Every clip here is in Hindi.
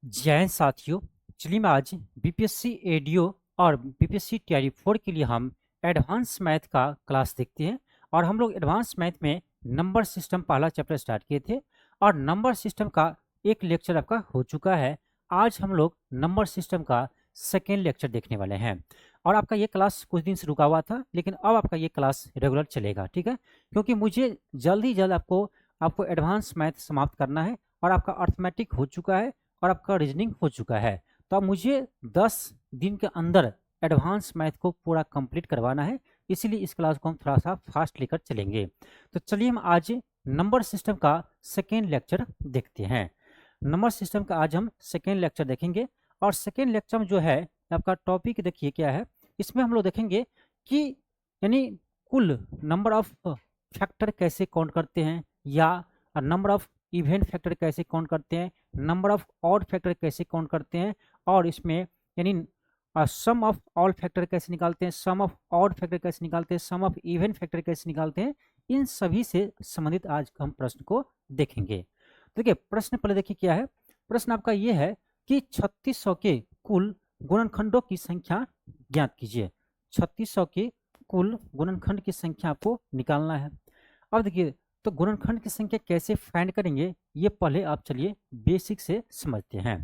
जय हिंद साथियों। चलिए मैं आज बीपीएससी एडीओ और बीपीएससी टीआरई 4 के लिए हम एडवांस मैथ का क्लास देखते हैं। और हम लोग एडवांस मैथ में नंबर सिस्टम पहला चैप्टर स्टार्ट किए थे और नंबर सिस्टम का एक लेक्चर आपका हो चुका है। आज हम लोग नंबर सिस्टम का सेकेंड लेक्चर देखने वाले हैं। और आपका ये क्लास कुछ दिन से रुका हुआ था, लेकिन अब आपका ये क्लास रेगुलर चलेगा, ठीक है। क्योंकि मुझे जल्द ही जल्द आपको आपको एडवांस मैथ समाप्त करना है और आपका अर्थमेटिक हो चुका है और आपका रीजनिंग हो चुका है। तो अब मुझे 10 दिन के अंदर एडवांस मैथ को पूरा कंप्लीट करवाना है, इसीलिए इस क्लास को हम थोड़ा सा फास्ट लेकर चलेंगे। तो चलिए हम आज नंबर सिस्टम का सेकेंड लेक्चर देखते हैं। नंबर सिस्टम का आज हम सेकेंड लेक्चर देखेंगे और सेकेंड लेक्चर में जो है आपका टॉपिक देखिए क्या है। इसमें हम लोग देखेंगे कि यानी कुल नंबर ऑफ फैक्टर कैसे काउंट करते हैं, या नंबर ऑफ इवेंट फैक्टर कैसे काउंट करते हैं, नंबर ऑफ ऑड फैक्टर कैसे काउंट करते हैं, और इसमें यानी सम ऑफ ऑल फैक्टर कैसे निकालते हैं, सम ऑफ ऑड फैक्टर कैसे निकालते हैं, सम ऑफ इवेंट फैक्टर कैसे निकालते हैं। इन सभी से संबंधित आज हम प्रश्न को देखेंगे। देखिए प्रश्न पहले देखिए क्या है। प्रश्न आपका ये है कि 3600 के कुल गुणनखंडों की संख्या ज्ञात कीजिए। 3600 के कुल गुणनखंड की संख्या आपको निकालना है। अब देखिए तो गुणनखंड की संख्या कैसे फाइंड करेंगे, ये पहले आप चलिए बेसिक से समझते हैं,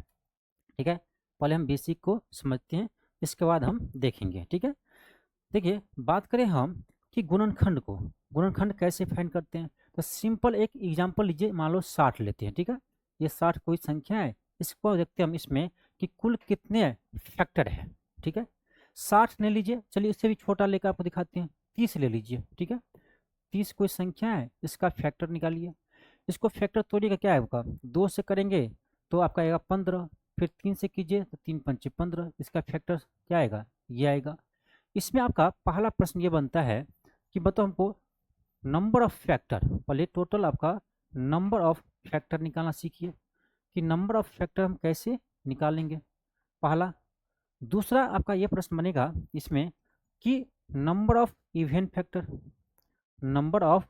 ठीक है। पहले हम बेसिक को समझते हैं, इसके बाद हम देखेंगे, ठीक है। देखिए बात करें हम कि गुणनखंड कैसे फाइंड करते हैं, तो सिंपल एक एग्जांपल लीजिए, मान लो 60 लेते हैं, ठीक है। ये 60 कोई संख्या है, इसको देखते हैं हम इसमें कि कुल कितने फैक्टर है, ठीक है। 60 ले लीजिए, चलिए इससे भी छोटा लेकर आपको दिखाते हैं, 30 ले लीजिए, ठीक है। 30 कोई संख्या है, इसका फैक्टर निकालिए। इसको फैक्टर तोड़िएगा, क्या है आपका 2 से करेंगे तो आपका आएगा 15, फिर 3 से कीजिए तो 3 पंचे 15, इसका फैक्टर क्या आएगा, ये आएगा। इसमें आपका पहला प्रश्न ये बनता है कि बताओ हमको नंबर ऑफ फैक्टर, पहले टोटल आपका नंबर ऑफ फैक्टर निकालना सीखिए कि नंबर ऑफ फैक्टर हम कैसे निकालेंगे, पहला। दूसरा आपका ये प्रश्न बनेगा इसमें कि number of event factor, number of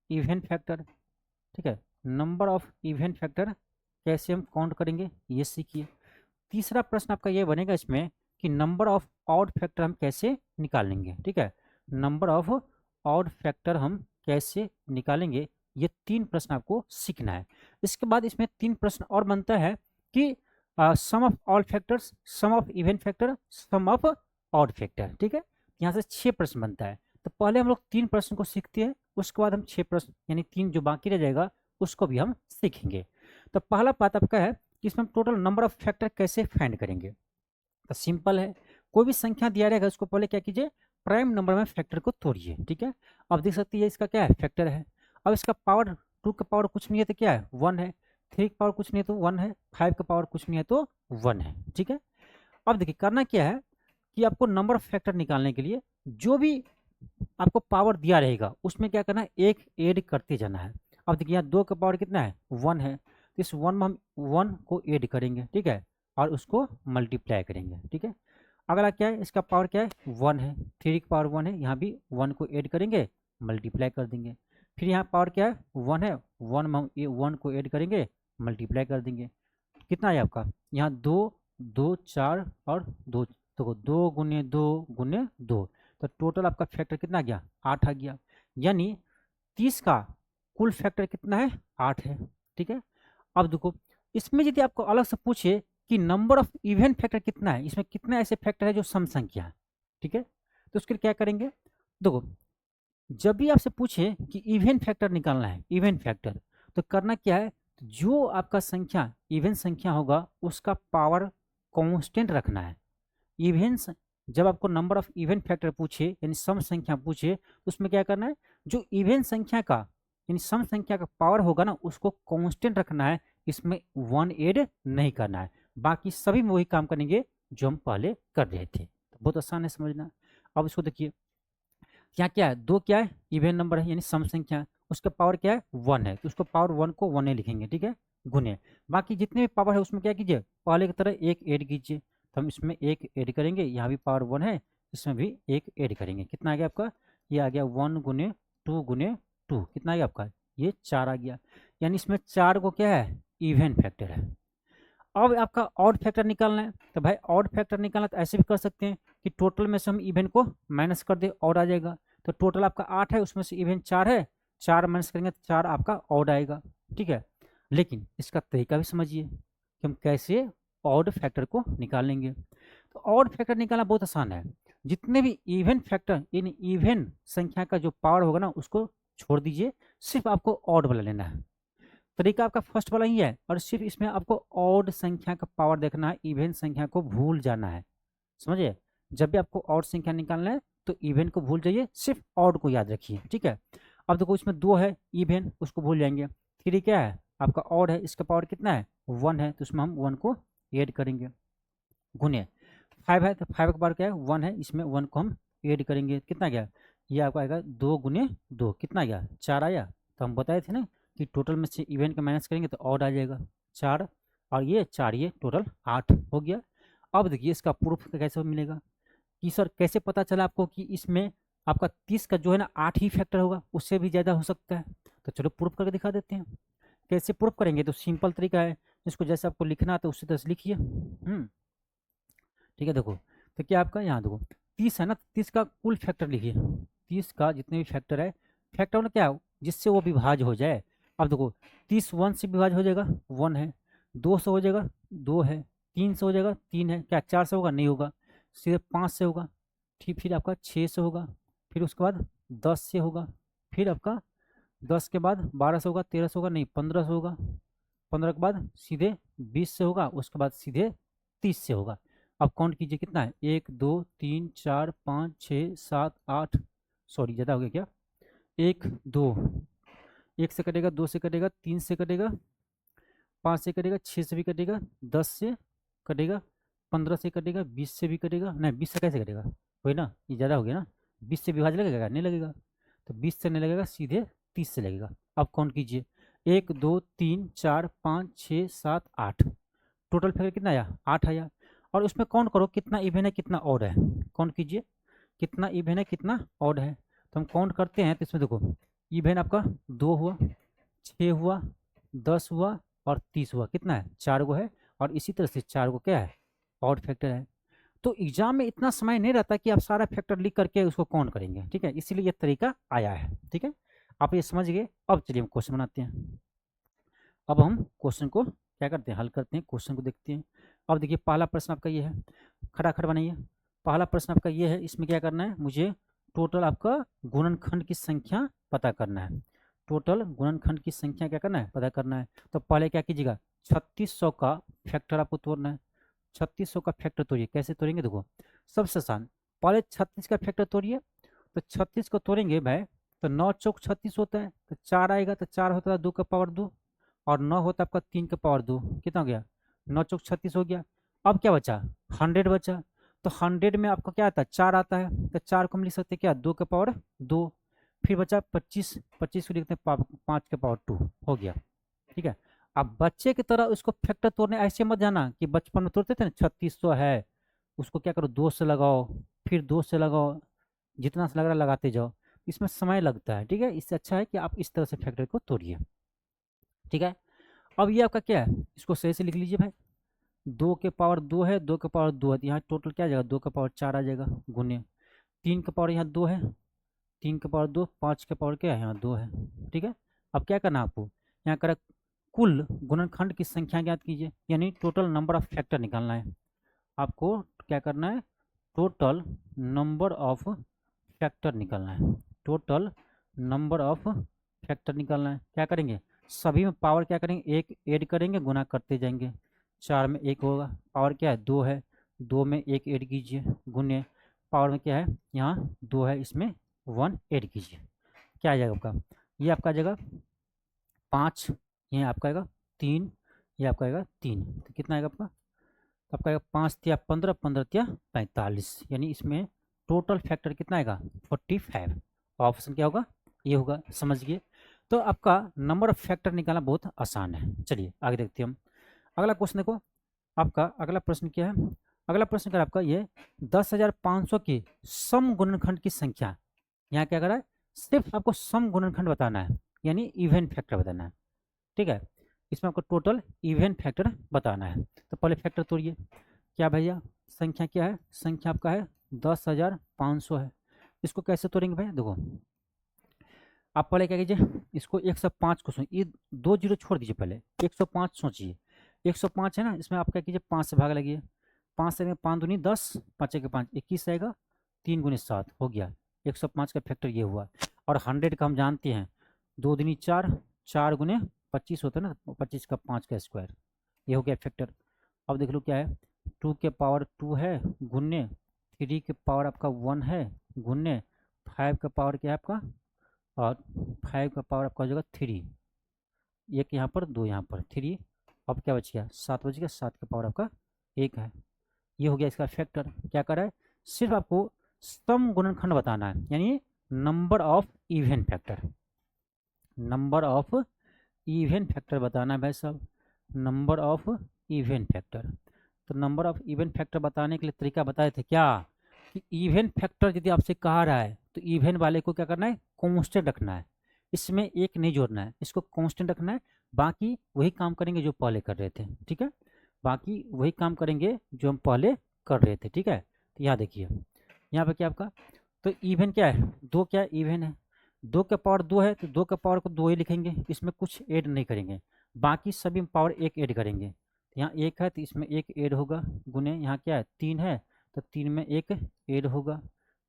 event factor, ठीक है, नंबर ऑफ इवेंट फैक्टर कैसे हम काउंट करेंगे ये सीखिए। तीसरा प्रश्न आपका ये बनेगा इसमें कि नंबर ऑफ ऑड फैक्टर हम कैसे निकालेंगे, ठीक है, नंबर ऑफ ऑड फैक्टर हम कैसे निकालेंगे। ये 3 प्रश्न आपको सीखना है। इसके बाद इसमें 3 प्रश्न और बनता है कि sum of all factors, sum of event factor, sum of odd factor, ठीक है। यहाँ से 6 प्रश्न बनता है। तो पहले हम लोग 3 प्रश्न को सीखते हैं, उसके बाद हम 6 प्रश्न यानी 3 जो बाकी रह जाएगा उसको भी हम सीखेंगे। तो पहला बात आपका है कि इसमें हम टोटल नंबर ऑफ फैक्टर कैसे फाइंड करेंगे। तो सिंपल है, कोई भी संख्या दिया रहेगा उसको पहले क्या कीजिए, प्राइम नंबर में फैक्टर को तोड़िए, ठीक है। अब देख सकते हैं इसका क्या है, फैक्टर है। अब इसका पावर 2 का पावर कुछ नहीं है तो क्या है 1 है, 3 का पावर कुछ नहीं है तो 1 है, 5 का पावर कुछ नहीं है तो 1 है, ठीक है। अब देखिए करना क्या है कि आपको नंबर ऑफ फैक्टर निकालने के लिए जो भी आपको पावर दिया रहेगा उसमें क्या करना है, एक ऐड करते जाना है। अब देखिए यहाँ 2 का पावर कितना है 1 है, तो इस 1 में हम 1 को ऐड करेंगे, ठीक है, और उसको मल्टीप्लाई करेंगे, ठीक है। अगला क्या है, इसका पावर क्या है 1 है, 3 का पावर 1 है, यहाँ भी 1 को ऐड करेंगे मल्टीप्लाई कर देंगे। फिर यहाँ पावर क्या है 1 है, 1 में हम 1 को ऐड करेंगे मल्टीप्लाई कर देंगे। कितना है आपका यहाँ 2 2 4 और 2, तो 2 गुने 2 गुने 2, तो टोटल आपका फैक्टर कितना आ गया 8 आ गया। यानी 30 का कुल फैक्टर कितना है 8 है, ठीक है। अब देखो इसमें यदि आपको अलग से पूछे कि नंबर ऑफ इवेंट फैक्टर कितना है, इसमें कितने ऐसे फैक्टर है जो सम संख्या है, ठीक है, तो उसके लिए क्या करेंगे। देखो जब भी आपसे पूछे कि इवेंट फैक्टर निकालना है, इवेंट फैक्टर, तो करना क्या है, जो आपका संख्या इवेंट संख्या होगा उसका पावर कांस्टेंट रखना है। इवेंट्स जब आपको नंबर ऑफ इवेंट फैक्टर पूछे यानी सम संख्या पूछे, उसमें क्या करना है, जो इवेंट संख्या का यानी सम संख्या का पावर होगा ना उसको कांस्टेंट रखना है, इसमें 1 ऐड नहीं करना है। बाकी सभी में वही काम करेंगे जो हम पहले कर रहे थे, तो बहुत आसान है समझना। अब इसको देखिए यहाँ क्या है 2 क्या है इवेंट नंबर है यानी सम संख्या है, उसका पावर क्या है 1 है, तो उसको पावर 1 को 1 लिखेंगे, ठीक है, गुने बाकी जितने भी पावर है उसमें क्या कीजिए पहले की तरह एक ऐड कीजिए। तो हम इसमें एक ऐड करेंगे, यहाँ भी पावर 1 है, इसमें भी एक ऐड करेंगे, कितना आ गया आपका, ये आ गया 1 गुने 2 गुने 2, कितना आ गया आपका, ये 4 आ गया। यानी इसमें 4 को क्या है इवेंट फैक्टर है। अब आपका ऑड फैक्टर निकालना है, तो भाई ऑड फैक्टर निकालना तो ऐसे भी कर सकते हैं कि टोटल में से हम इवन को माइनस कर दे, ऑड आ जाएगा। तो टोटल आपका 8 है, उसमें से इवन 4 है, 4 माइनस करेंगे तो 4 आपका ऑड आएगा, ठीक है। लेकिन इसका तरीका भी समझिए कि हम कैसे ऑड फैक्टर को निकालेंगे। तो ऑड फैक्टर निकालना बहुत आसान है। जितने भी इवन फैक्टर, इन इवन संख्या का जो पावर होगा ना उसको छोड़ दीजिए, सिर्फ आपको ऑड वाला लेना है। तरीका आपका फर्स्ट वाला ही है, और सिर्फ इसमें आपको ऑड संख्या का पावर देखना है, इवन संख्या को भूल जाना है, समझिए। जब भी आपको ऑड संख्या निकालना है तो इवन को भूल जाइए, सिर्फ ऑड को याद रखिए, ठीक है। अब देखो इसमें 2 है इवन, उसको भूल जाएंगे। 3 क्या है आपका ऑड है, इसका पावर कितना है 1 है, तो इसमें हम 1 को ऐड करेंगे। गुने 5 है, तो 5 का पावर क्या है 1 है, इसमें 1 को हम ऐड करेंगे, कितना गया ये आपका आएगा 2 गुने 2, कितना गया 4 आया। तो हम बताए थे ना कि टोटल में से इवेंट का माइनस करेंगे तो ऑड आ जाएगा 4, और ये 4 ये टोटल 8 हो गया। अब देखिए इसका प्रूफ कैसे मिलेगा कि सर कैसे पता चला आपको कि इसमें आपका 30 का जो है ना 8 ही फैक्टर होगा, उससे भी ज़्यादा हो सकता है। तो चलो प्रूफ करके दिखा देते हैं। कैसे प्रूफ करेंगे, तो सिंपल तरीका है, इसको जैसे आपको लिखना है तो उसी तरह से लिखिए। ठीक है, देखो तो क्या आपका यहाँ देखो 30 है ना, 30 का कुल फैक्टर लिखिए। 30 का जितने भी फैक्टर है, फैक्टर मतलब क्या जिससे वो विभाज्य हो जाए। अब देखो 30 1 से विभाज्य हो जाएगा 1 है, 2 से हो जाएगा 2 है, 3 से हो जाएगा 3 है, क्या 4 से होगा नहीं होगा, सीधे 5 से होगा, ठीक, फिर आपका 6 से होगा, फिर उसके बाद 10 से होगा, फिर आपका 10 के बाद 12 से होगा, 13 से होगा नहीं 15 से होगा, 15 के बाद सीधे 20 से होगा, उसके बाद सीधे 30 से होगा। अब काउंट कीजिए कितना है 1 2 3 4 5 6 7 8, सॉरी ज़्यादा हो गया क्या, 1 2, 1 से कटेगा, 2 से कटेगा, 3 से कटेगा, 5 से कटेगा, 6 से भी कटेगा, 10 से कटेगा, 15 से कटेगा, 20 से भी कटेगा, नहीं 20 से कैसे कटेगा, वही ना ये ज़्यादा हो गया ना, 20 से विभाज्य लगेगा नहीं लगेगा, तो 20 से नहीं लगेगा, सीधे 30 से लगेगा। अब काउंट कीजिए 1 2 3 4 5 6 7 8, टोटल फिगर कितना आया 8 आया। और उसमें काउंट करो कितना इवन है कितना ऑड है, काउंट कीजिए कितना इवन है कितना ऑड है। तो हम काउंट करते हैं तो इसमें देखो इवन आपका 2 हुआ, 6 हुआ, 10 हुआ और 30 हुआ, कितना है 4 गो है, और इसी तरह से 4 गो क्या है ऑड फैक्टर है। तो एग्जाम में इतना समय नहीं रहता कि आप सारा फैक्टर लिख करके उसको काउंट करेंगे, ठीक है, इसीलिए ये तरीका आया है, ठीक है, आप ये समझ गए। अब चलिए हम क्वेश्चन बनाते हैं। अब हम क्वेश्चन को क्या करते हैं हल करते हैं, क्वेश्चन को देखते हैं। अब देखिए पहला प्रश्न आपका ये है, खड़ा बनाइए। पहला प्रश्न आपका ये है, इसमें क्या करना है मुझे टोटल आपका गुणनखंड की संख्या पता करना है। टोटल गुणनखंड की संख्या क्या करना है पता करना है। तो पहले क्या कीजिएगा 3600 का फैक्टर आपको तोड़ना है। 3600 का फैक्टर तोड़िए, कैसे तोड़ेंगे देखो सबसे आसान, पहले 36 का फैक्टर तोड़िए। तो 36 को तोड़ेंगे भाई, तो 9 चौक 36 होता है, तो 4 आएगा, तो 4 होता है 2 का पावर 2, और 9 होता है आपका 3 का पावर 2, कितना हो गया 9 चौक 36 हो गया। अब क्या बचा 100 बचा, तो 100 में आपका क्या आता है 4 आता है, तो 4 को हम लिख सकते हैं क्या 2 का पावर 2, फिर बचा 25, 25 को लिखते हैं 5 का पावर 2 हो गया, ठीक है। अब बच्चे की तरह उसको फैक्टर तोड़ने ऐसे मत जाना कि बचपन में तोड़ते थे ना 3600 है, उसको क्या करो 2 से लगाओ, फिर 2 से लगाओ, जितना से लग रहा है लगाते जाओ, इसमें समय लगता है, ठीक है। इससे अच्छा है कि आप इस तरह से फैक्टर को तोड़िए, ठीक है। अब ये आपका क्या है, इसको सही से लिख लीजिए भाई, 2 के पावर 2 है, 2 के पावर 2 है, तो यहाँ टोटल क्या आ जाएगा 2 का पावर 4 आ जाएगा, गुने 3 का पावर यहाँ 2 है, 3 का पावर 2, 5 का पावर क्या है यहाँ 2 है, ठीक है। अब क्या करना है आपको यहाँ करा कुल गुणनखंड की संख्या ज्ञात कीजिए, यानी टोटल नंबर ऑफ फैक्टर निकालना है आपको। क्या करना है टोटल नंबर ऑफ फैक्टर निकालना है, टोटल नंबर ऑफ फैक्टर निकालना है। क्या करेंगे सभी में पावर क्या करेंगे एक ऐड करेंगे, गुना करते जाएंगे, 4 में 1 होगा, पावर क्या है 2 है, 2 में 1 ऐड कीजिए, गुने पावर में क्या है यहाँ 2 है, इसमें 1 ऐड कीजिए, क्या आ जाएगा आपका ये आपका आ जाएगा 5, ये आपका आएगा 3, ये आपका आएगा 3, तो कितना आएगा आपका, तो आपका आएगा 5 तिया 15, 15 तिया 45, यानी इसमें टोटल फैक्टर कितना आएगा 45। ऑप्शन क्या होगा ये होगा, समझ गए। तो आपका नंबर ऑफ फैक्टर निकालना बहुत आसान है। चलिए आगे देखते हैं हम। अगला क्वेश्चन देखो, आपका अगला प्रश्न क्या है, अगला प्रश्न क्या है आपका ये 10,500 की सम गुणनखंड की संख्या। यहाँ क्या करा है सिर्फ आपको सम गुणनखंड बताना है, यानी इवन फैक्टर बताना है, ठीक है। इसमें आपको टोटल इवन फैक्टर बताना है। तो पहले फैक्टर तोड़िए, क्या भैया संख्या क्या है, संख्या आपका है 10,500 है। इसको कैसे तोड़ेंगे भैया, देखो आप पहले क्या कीजिए, इसको 105 को ये 2 जीरो छोड़ दीजिए, पहले 105 सोचिए। 105 है ना, इसमें आप क्या कीजिए 5 से भाग लगिए, 5 से 5 दूनी 10, 5 के 5 21 आएगा, 3 गुनी 7 हो गया। 105 का फैक्टर ये हुआ। और 100 का हम जानते हैं 2 दूनी 4, 4 गुने 25 होता है ना, 25 का 5 का स्क्वायर, ये हो गया फैक्टर। अब देख लो क्या है, 2 के पावर 2 है गुन्ने 3 के पावर आपका 1 है गुन्ने 5 का पावर क्या है आपका, और 5 का पावर आपका हो जाएगा 3, एक यहाँ पर 2 यहाँ पर 3। अब क्या बच गया 7 बच गया, 7 का पावर आपका 1 है। ये हो गया इसका फैक्टर। क्या कर रहा है, सिर्फ आपको सम गुणनखंड बताना है, यानी number of even factor, number of even factor बताना है भाई साहब, नंबर ऑफ इवन फैक्टर। तो नंबर ऑफ इवन फैक्टर बताने के लिए तरीका बताए थे क्या, कि इवन फैक्टर यदि आपसे कहा रहा है तो इवन वाले को क्या करना है, कांस्टेंट रखना है, इसमें एक नहीं जोड़ना है, इसको कांस्टेंट रखना है। बाकी वही काम करेंगे जो पहले कर रहे थे, ठीक है, बाकी वही काम करेंगे जो हम पहले कर रहे थे, ठीक है। तो यहाँ देखिए, यहाँ पे क्या आपका, तो इवन क्या है, दो क्या इवन है, 2 का पावर 2 है तो 2 का पावर को 2 ही लिखेंगे, इसमें कुछ ऐड नहीं करेंगे, बाकी सभी में पावर 1 ऐड करेंगे। तो यहाँ 1 है तो इसमें 1 ऐड होगा, गुने यहाँ क्या है 3 है तो 3 में 1 ऐड होगा,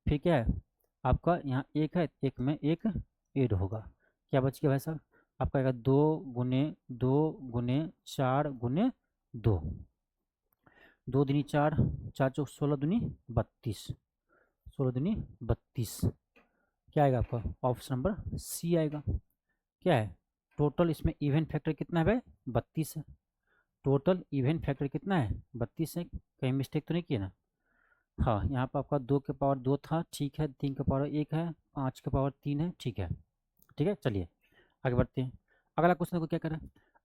फिर क्या है आपका यहाँ 1 है 1 में 1 ऐड होगा। क्या बच गया भाई साहब, आपका आएगा 2 गुने 2 गुने 4 गुने 2, 2 दूनी 4, 4 चौक 16 दूनी 32, 16 दूनी 32, क्या आएगा आपका ऑप्शन नंबर सी आएगा। क्या है टोटल इसमें इवन फैक्टर कितना है भाई, 32 है, टोटल इवन फैक्टर कितना है 32 है, कहीं मिस्टेक तो नहीं किया ना। हाँ यहाँ पर आपका 2 के पावर 2 था, ठीक है, 3 का पावर 1 है, 5 का पावर 3 है, ठीक है, ठीक है। चलिए आगे बढ़ते हैं, अगला क्वेश्चन को क्या करें,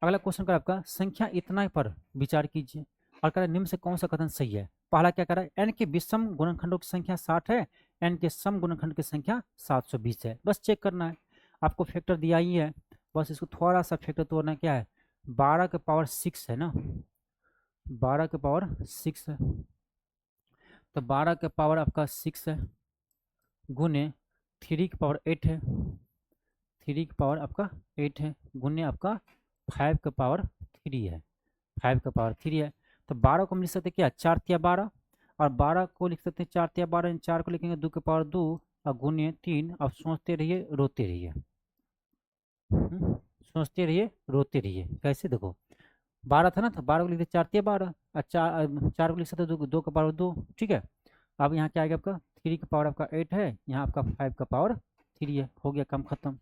अगला क्वेश्चन का आपका संख्या इतना पर विचार कीजिए और करें निम्न से कौन सा कथन सही है। पहला क्या करा, एन के विषम गुणनखंडों की संख्या 60 है, एन के सम गुणनखंड की संख्या 720 है, बस चेक करना है, आपको फैक्टर दिया ही है, बस इसको थोड़ा सा फैक्टर तोड़ना, क्या है 12 के पावर 6 है ना, 12 के पावर 6 है, तो 12 के पावर आपका 6 है गुने 3 की पावर 8 है, 3 की पावर आपका 8 है गुने आपका 5 का पावर 3 है, 5 का पावर 3 है। तो 12 को हम लिख सकते क्या 4 तिया 12, और 12 को लिख सकते हैं 4 तिया 12, 4 को लिखेंगे 2 के पावर 2 और गुने 3। अब सोचते रहिए रोते रहिए, सोचते रहिए रोते रहिए, कैसे देखो 12 था ना, तो 12 को लिखते 4 तिया 12 और 4 को लिख सकते 2 का पावर 2, ठीक है। अब यहाँ क्या आएगा आपका 3 का पावर आपका 8 है, यहाँ आपका 5 का पावर 3 है, हो गया काम खत्म।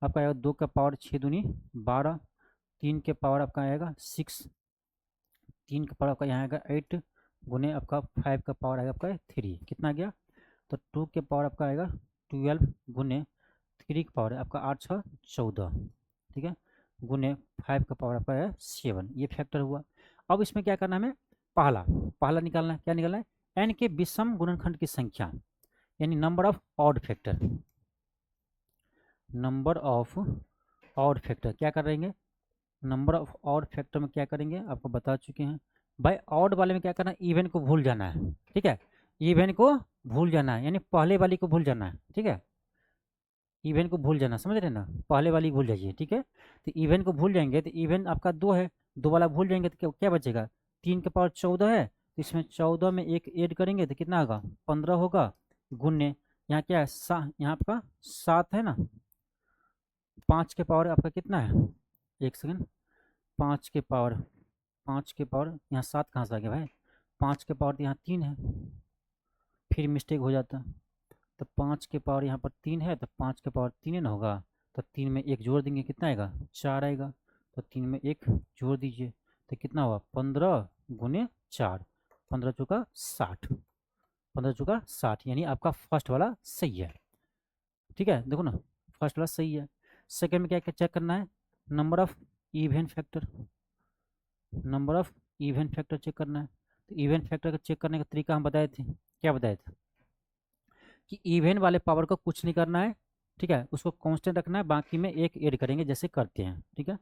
आपका आएगा 2 का पावर 6 दूनी 12, 3 के पावर आपका आएगा 6, 3 का पावर आपका यहाँ आएगा 8 गुने आपका 5 का पावर आएगा आपका 3, कितना आ गया, तो 2 के पावर आपका आएगा 12 गुने 3 का पावर आपका 8 6 14, ठीक है, गुने 5 का पावर आपका है 7, ये फैक्टर हुआ। अब इसमें क्या करना है हमें, पहला पहला निकालना है, क्या निकालना है, एन के विषम गुणनखंड की संख्या, यानी number of odd factor, number of odd factor क्या करेंगे, नंबर ऑफ ऑड फैक्टर में क्या करेंगे आपको बता चुके हैं भाई, ऑड वाले में क्या करना है, इवन को भूल जाना है, ठीक है, इवन को भूल जाना है, यानी पहले वाली को भूल जाना है, ठीक है, इवन को भूल जाना, समझ रहे ना, पहले वाली भूल जाइए, ठीक है। तो इवन को भूल जाएंगे तो इवन आपका 2 है, 2 वाला भूल जाएंगे तो क्या बचेगा, 3 के पावर 14 है, तो इसमें 14 में 1 ऐड करेंगे तो कितना होगा 15 होगा, गुन्ने यहाँ क्या है यहाँ आपका 7 है ना, 5 के पावर आपका कितना है, एक सेकेंड, 5 के पावर 5 के पावर यहाँ 7 कहाँ से आ गया भाई, 5 के पावर तो यहाँ 3 है, फिर मिस्टेक हो जाता, तो 5 के पावर यहाँ पर 3 है तो 5 के पावर 3 ना होगा, तो 3 में 1 जोड़ देंगे कितना आएगा 4 आएगा, तो 3 में 1 जोड़ दीजिए तो कितना हुआ 15 गुने 4, 15 चौका 60, 15 चौका 60, यानी आपका फर्स्ट वाला सही है, ठीक है, देखो ना फर्स्ट वाला सही है। सेकेंड में क्या क्या चेक करना है, number of even factor, number of even factor check करना है। तो इवन फैक्टर का चेक करने का तरीका हम बताए थे, क्या बताए थे, कि इवन वाले पावर को कुछ नहीं करना है, ठीक है, उसको कांस्टेंट रखना है, बाकी में 1 ऐड करेंगे जैसे करते हैं, ठीक है।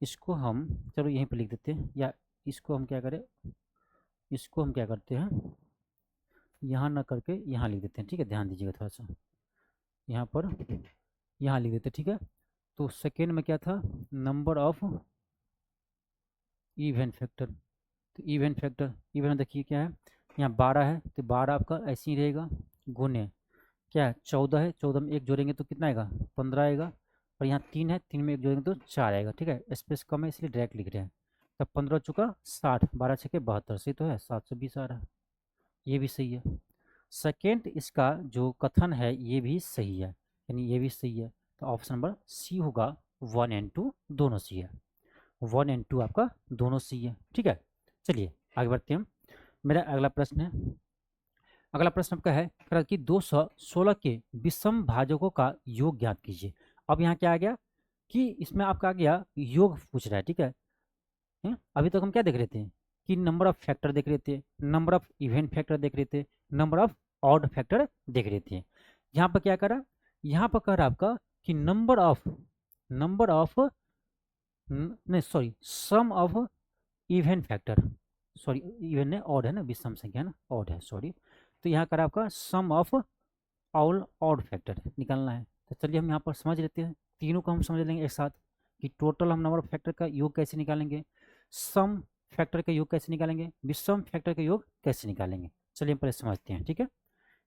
इसको हम चलो यहीं पे लिख देते हैं, या इसको हम क्या करें, इसको हम क्या करते हैं, यहाँ ना करके यहाँ लिख देते हैं। ठीक है, ध्यान दीजिएगा थोड़ा सा, यहाँ पर यहाँ लिख देते हैं। ठीक है, तो सेकेंड में क्या था, नंबर ऑफ इवन फैक्टर। तो इवन फैक्टर, इवन देखिए क्या है, यहाँ 12 है तो 12 आपका ऐसे ही रहेगा, गुने क्या है 14 है, 14 में एक जोड़ेंगे तो कितना आएगा 15 आएगा, और यहाँ 3 है, 3 में एक जोड़ेंगे तो 4 आएगा। ठीक है, स्पेस कम है इसलिए डायरेक्ट लिख रहे हैं। तब 15 चुका 60, 12 छके 72, सही तो है, 720 आ रहा है, ये भी सही है। सेकेंड इसका जो कथन है ये भी सही है, यानी ये भी सही है। तो ऑप्शन नंबर सी होगा, 1 एंड 2 दोनों सी है, 1 एंड 2 आपका दोनों सी है। ठीक है, चलिए आगे बढ़ते हैं हम। मेरा अगला प्रश्न है, अगला प्रश्न आपका है कि 216 के विषम भाजकों का योग ज्ञात कीजिए। अब यहाँ क्या आ गया कि इसमें आपका आ गया योग पूछ रहा है। ठीक है, अभी तक हम क्या देख रहे थे कि नंबर ऑफ फैक्टर देख रहे थे, नंबर ऑफ इवेंट फैक्टर देख रहे थे, नंबर ऑफ ऑड फैक्टर देख रहे थे। यहाँ पर क्या करा, यहाँ पर कह रहा आपका कि नंबर ऑफ नहीं sorry sum of event factor, sorry event है ऑड है ना, विषम संख्या ना, ऑड है सॉरी। तो यहाँ कर आपका सम ऑफ ऑल ऑड फैक्टर निकालना है। तो चलिए हम यहाँ पर समझ लेते हैं, तीनों को हम समझ लेंगे एक साथ कि टोटल हम नंबर ऑफ फैक्टर का योग कैसे निकालेंगे, सम फैक्टर का योग कैसे निकालेंगे, विषम फैक्टर का योग कैसे निकालेंगे। चलिए हम पहले समझते हैं। ठीक है,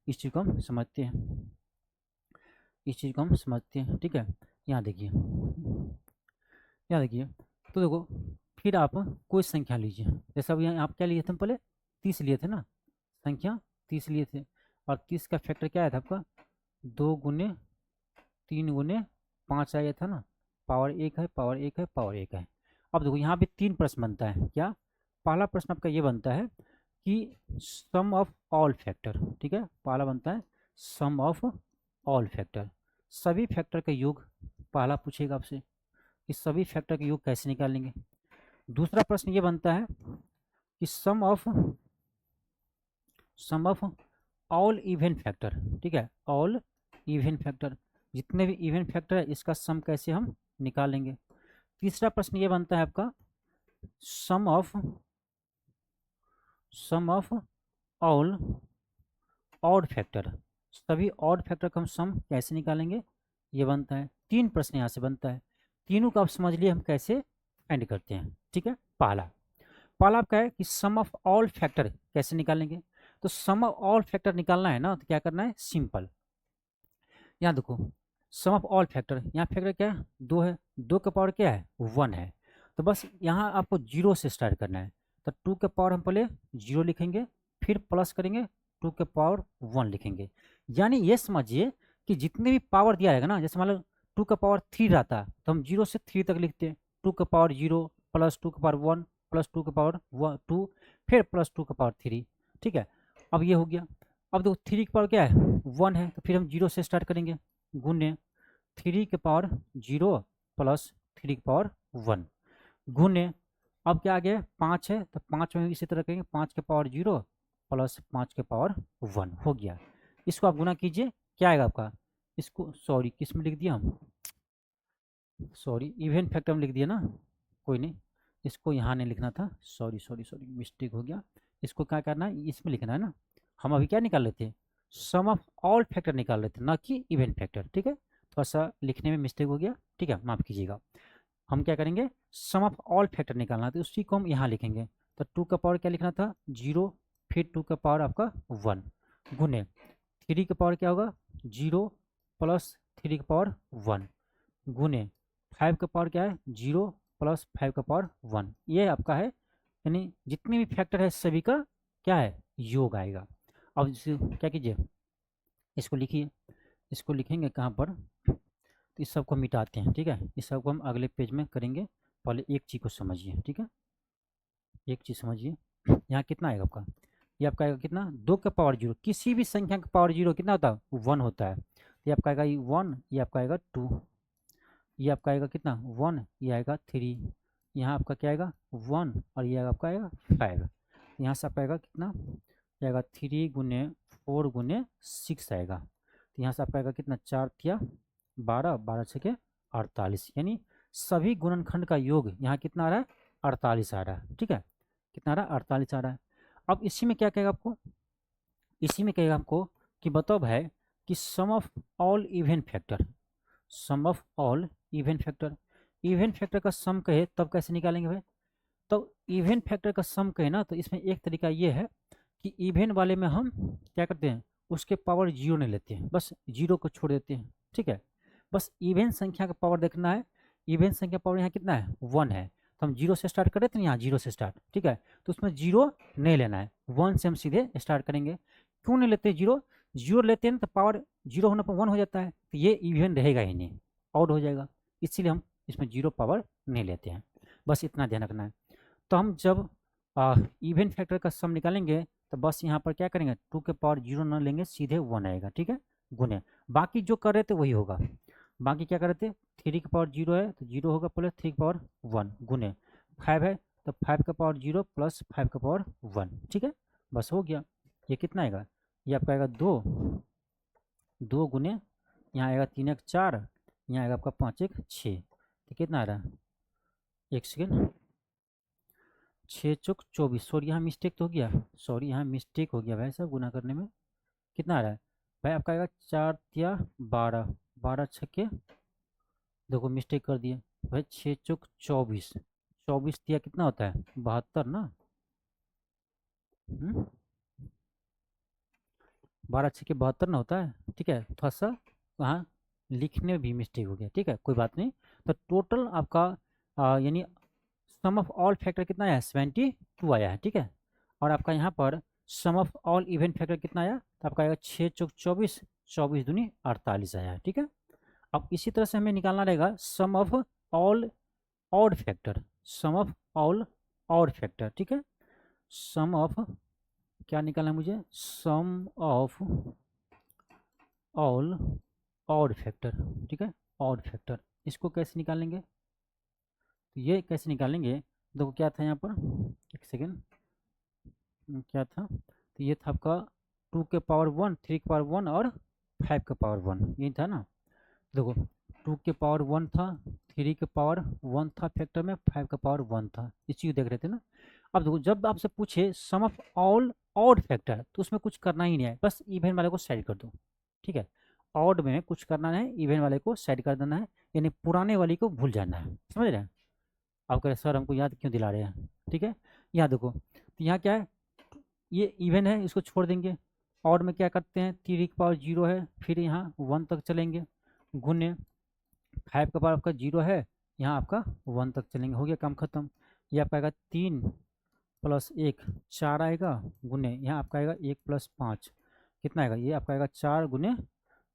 इस चीज़ को हम समझते हैं, इस चीज़ को हम समझते हैं। ठीक है, यहाँ देखिए, यहाँ देखिए, तो देखो फिर आप कोई संख्या लीजिए, जैसा अभी यहाँ आप क्या लिए थे हम पहले 30 लिए थे ना, संख्या 30 लिए थे, और 30 का फैक्टर क्या आया था आपका 2 गुने 3 गुने 5 आया था ना, पावर 1 है, पावर 1 है, पावर 1 है। अब देखो यहाँ पे 3 प्रश्न बनता है, क्या पहला प्रश्न आपका ये बनता है कि सम ऑफ ऑल फैक्टर। ठीक है, पहला बनता है सम ऑफ ऑल फैक्टर, सभी फैक्टर का योग पहला पूछेगा आपसे कि सभी फैक्टर का योग कैसे निकालेंगे। दूसरा प्रश्न ये बनता है कि sum of all event factor. ठीक है, ऑल इवेंट फैक्टर, जितने भी इवेंट फैक्टर है इसका सम कैसे हम निकालेंगे। तीसरा प्रश्न ये बनता है आपका सम ऑफ ऑल ऑड फैक्टर, सभी ऑड फैक्टर का हम सम कैसे निकालेंगे, ये बनता है। 3 प्रश्न यहाँ से बनता है, तीनों का आप समझ लिए हम कैसे फाइंड करते हैं। ठीक है, पहला आपका है कि सम ऑफ ऑल फैक्टर कैसे निकालेंगे। तो सम ऑफ ऑल फैक्टर निकालना है ना, तो क्या करना है, सिंपल, यहाँ देखो सम ऑफ ऑल फैक्टर, यहाँ फैक्टर क्या है 2 है, 2 का पावर क्या है 1 है, तो बस यहाँ आपको 0 से स्टार्ट करना है। तो 2 के पावर हम पहले 0 लिखेंगे, फिर प्लस करेंगे 2 के पावर 1 लिखेंगे। यानी ये समझिए कि जितने भी पावर दिया रहेगा ना, जैसे मान लो 2 का पावर 3 रहता तो हम 0 से 3 तक लिखते हैं, 2 का पावर 0 प्लस 2 का पावर 1 प्लस 2 का पावर 2 फिर प्लस 2 का पावर 3। ठीक है, अब ये हो गया। अब देखो 3 का पावर क्या है 1 है, तो फिर हम 0 से स्टार्ट करेंगे, गुने 3 के पावर 0 प्लस 3 के पावर 1 गुने, अब क्या आ गया 5 है, तो 5 में भी इसी तरह करेंगे, 5 के पावर 0 प्लस 5 के पावर 1 हो गया। इसको आप गुना कीजिए, क्या आएगा आपका, इसको सॉरी किस में लिख दिया हम, सॉरी इवेंट फैक्टर में लिख दिया ना, कोई नहीं, इसको यहाँ नहीं लिखना था, सॉरी सॉरी सॉरी मिस्टेक हो गया। इसको क्या करना है, इसमें लिखना है ना, हम अभी क्या निकाल लेते हैं सम ऑफ ऑल फैक्टर निकाल लेते हैं, ना कि इवेंट फैक्टर। ठीक है, थोड़ा सा लिखने में मिस्टेक हो गया, ठीक है माफ़ कीजिएगा। हम क्या करेंगे सम ऑफ ऑल फैक्टर निकालना, तो उसी को हम यहाँ लिखेंगे। तो 2 का पावर क्या लिखना था 0, फिर 2 का पावर आपका 1 गुने 3 का पावर क्या होगा 0 प्लस 3 का पावर 1 गुने 5 का पावर क्या है 0 प्लस 5 का पावर 1, ये आपका है, यानी जितने भी फैक्टर है सभी का क्या है योग आएगा। अब क्या कीजिए, इसको लिखिए, इसको लिखेंगे कहाँ पर, तो इस सब को मिटाते हैं। ठीक है, इस सब को हम अगले पेज में करेंगे, पहले एक चीज़ को समझिए। ठीक है, एक चीज़ समझिए, यहाँ कितना आएगा आपका, ये आपका आएगा कितना 2 का पावर 0, किसी भी संख्या का पावर 0 कितना होता है 1 होता है। ये आपका आएगा 1, ये आपका आएगा 2, ये आपका आएगा कितना 1, ये आएगा 3, यहाँ आपका क्या आएगा 1, और ये आपका आएगा 5, यहाँ से आपका आएगा कितना, ये आएगा 3 गुने 4 गुने 6 आएगा। तो यहाँ से आपका आएगा कितना 4 तिया 12, 12 छके 48, यानी सभी गुणनखंड का योग यहाँ कितना आ रहा है, 48 आ रहा है। ठीक है, कितना आ रहा है, 48 आ रहा है। अब इसी में क्या कहेगा आपको, इसी में कहेगा आपको कि बताओ भाई कि sum of all even factor, sum of all even factor, even factor का सम कहे तब कैसे निकालेंगे भाई, तो इवन फैक्टर का सम कहे ना, तो इसमें एक तरीका ये है कि इवन वाले में हम क्या करते हैं, उसके पावर जीरो नहीं लेते हैं, बस जीरो को छोड़ देते हैं। ठीक है, बस इवन संख्या का पावर देखना है, इवन संख्या पावर यहाँ कितना है, 1 है, तो हम जीरो से स्टार्ट कर रहे थे ना, यहाँ जीरो से स्टार्ट। ठीक है, तो उसमें जीरो नहीं लेना है, 1 से हम सीधे स्टार्ट करेंगे। क्यों नहीं लेते जीरो, जीरो लेते हैं ना तो पावर जीरो होने पर 1 हो जाता है, तो ये इवन रहेगा ही नहीं, आउट हो जाएगा, इसीलिए हम इसमें जीरो पावर नहीं लेते हैं। बस इतना ध्यान रखना है। तो हम जब इवन फैक्टर का सम निकालेंगे तो बस यहाँ पर क्या करेंगे, 2 के पावर जीरो ना लेंगे, सीधे 1 आएगा। ठीक है, गुने, बाकी जो कर रहे थे वही होगा। बाकी क्या कर रहे थे, 3 के पावर जीरो है तो जीरो होगा प्लस 3 के पावर 1 गुने 5 है तो 5 का पावर जीरो प्लस 5 का पावर 1। ठीक है, बस हो गया। ये कितना आएगा, ये आपका आएगा 2, 2 गुने यहाँ आएगा 3 एक 4, यहाँ आएगा आपका 5 एक 6, तो कितना आ रहा है, एक सेकेंड, 6 चौक 24, सॉरी यहाँ मिस्टेक तो हो गया, सॉरी यहाँ मिस्टेक हो गया भाई साहब गुना करने में। कितना आ रहा है भाई, आपका आएगा 4 तिया 12, 12 छक्के, देखो मिस्टेक कर दिए भाई, 6 चौक 24, 24 तिया कितना होता है, 72 ना। 12 छक्के 72 ना होता है। ठीक है, थोड़ा सा वहाँ लिखने में भी मिस्टेक हो गया। ठीक है, कोई बात नहीं। तो टोटल आपका यानी सम ऑफ ऑल फैक्टर कितना आया, 72 आया है। ठीक है, और आपका यहाँ पर सम ऑफ ऑल इवन फैक्टर कितना आया, तो आपका आएगा 6 चौक 24, 24 दूनी 48 आया है। ठीक है, अब इसी तरह से हमें निकालना रहेगा sum of all odd factor, sum of all odd factor. ठीक है, सम ऑफ क्या निकालना है मुझे, sum of all odd factor. ठीक है, ऑड फैक्टर, इसको कैसे निकालेंगे, तो ये कैसे निकालेंगे, देखो क्या था यहाँ पर, एक सेकेंड, क्या था, तो ये था आपका 2 के पावर 1, 3 के पावर 1 और 5 के पावर 1, यही था ना। देखो 2 के पावर 1 था, 3 के पावर 1 था फैक्टर में, 5 का पावर 1 था, इस चीज़ देख रहे थे ना। अब देखो जब आपसे पूछे सम ऑफ ऑल ऑड फैक्टर, तो उसमें कुछ करना ही नहीं है, बस इवन वाले को साइड कर दो। ठीक है, ऑड में कुछ करना है, इवन वाले को साइड कर देना है, यानी पुराने वाली को भूल जाना है। समझ रहे हैं, आप कह रहे सर हमको याद क्यों दिला रहे हैं। ठीक है, यहाँ देखो, तो यहाँ क्या है, ये इवन है, इसको छोड़ देंगे। ऑड में क्या करते हैं, 3 की पावर 0 है, फिर यहाँ 1 तक चलेंगे, गुने 5 का पावर आपका 0 है, यहाँ आपका 1 तक चलेंगे, हो गया काम खत्म। ये आपका आएगा 3 प्लस 1 4 आएगा, गुने यहाँ आपका आएगा 1 प्लस 5 कितना आएगा, ये आपका आएगा 4 गुने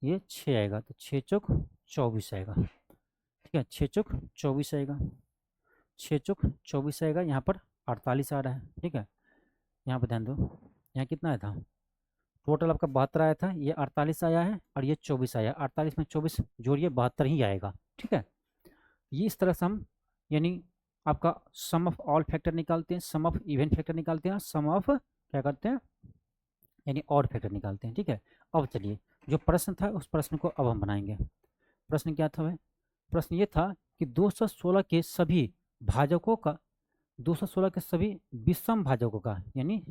ये 6 आएगा, तो 6 चौक 24 आएगा। ठीक है, 6 चौक 24 आएगा, 6 चौक 24 आएगा, यहाँ पर 48 आ रहा है। ठीक है, यहाँ पर ध्यान दो, यहाँ कितना आया था, टोटल आपका 72 आया था, ये 48 आया है और ये 24 आया, 48 में 24 जोड़िए 72 ही आएगा। ठीक है, ये इस तरह से हम यानी आपका सम ऑफ ऑल फैक्टर निकालते हैं, सम ऑफ इवन फैक्टर निकालते हैं, सम ऑफ क्या करते हैं यानी ऑड फैक्टर निकालते हैं। ठीक है, अब चलिए जो प्रश्न था उस प्रश्न को अब हम बनाएंगे। प्रश्न क्या था भाई, प्रश्न ये था कि 216 के सभी भाजकों का, 216 के सभी विषम भाजकों का यानी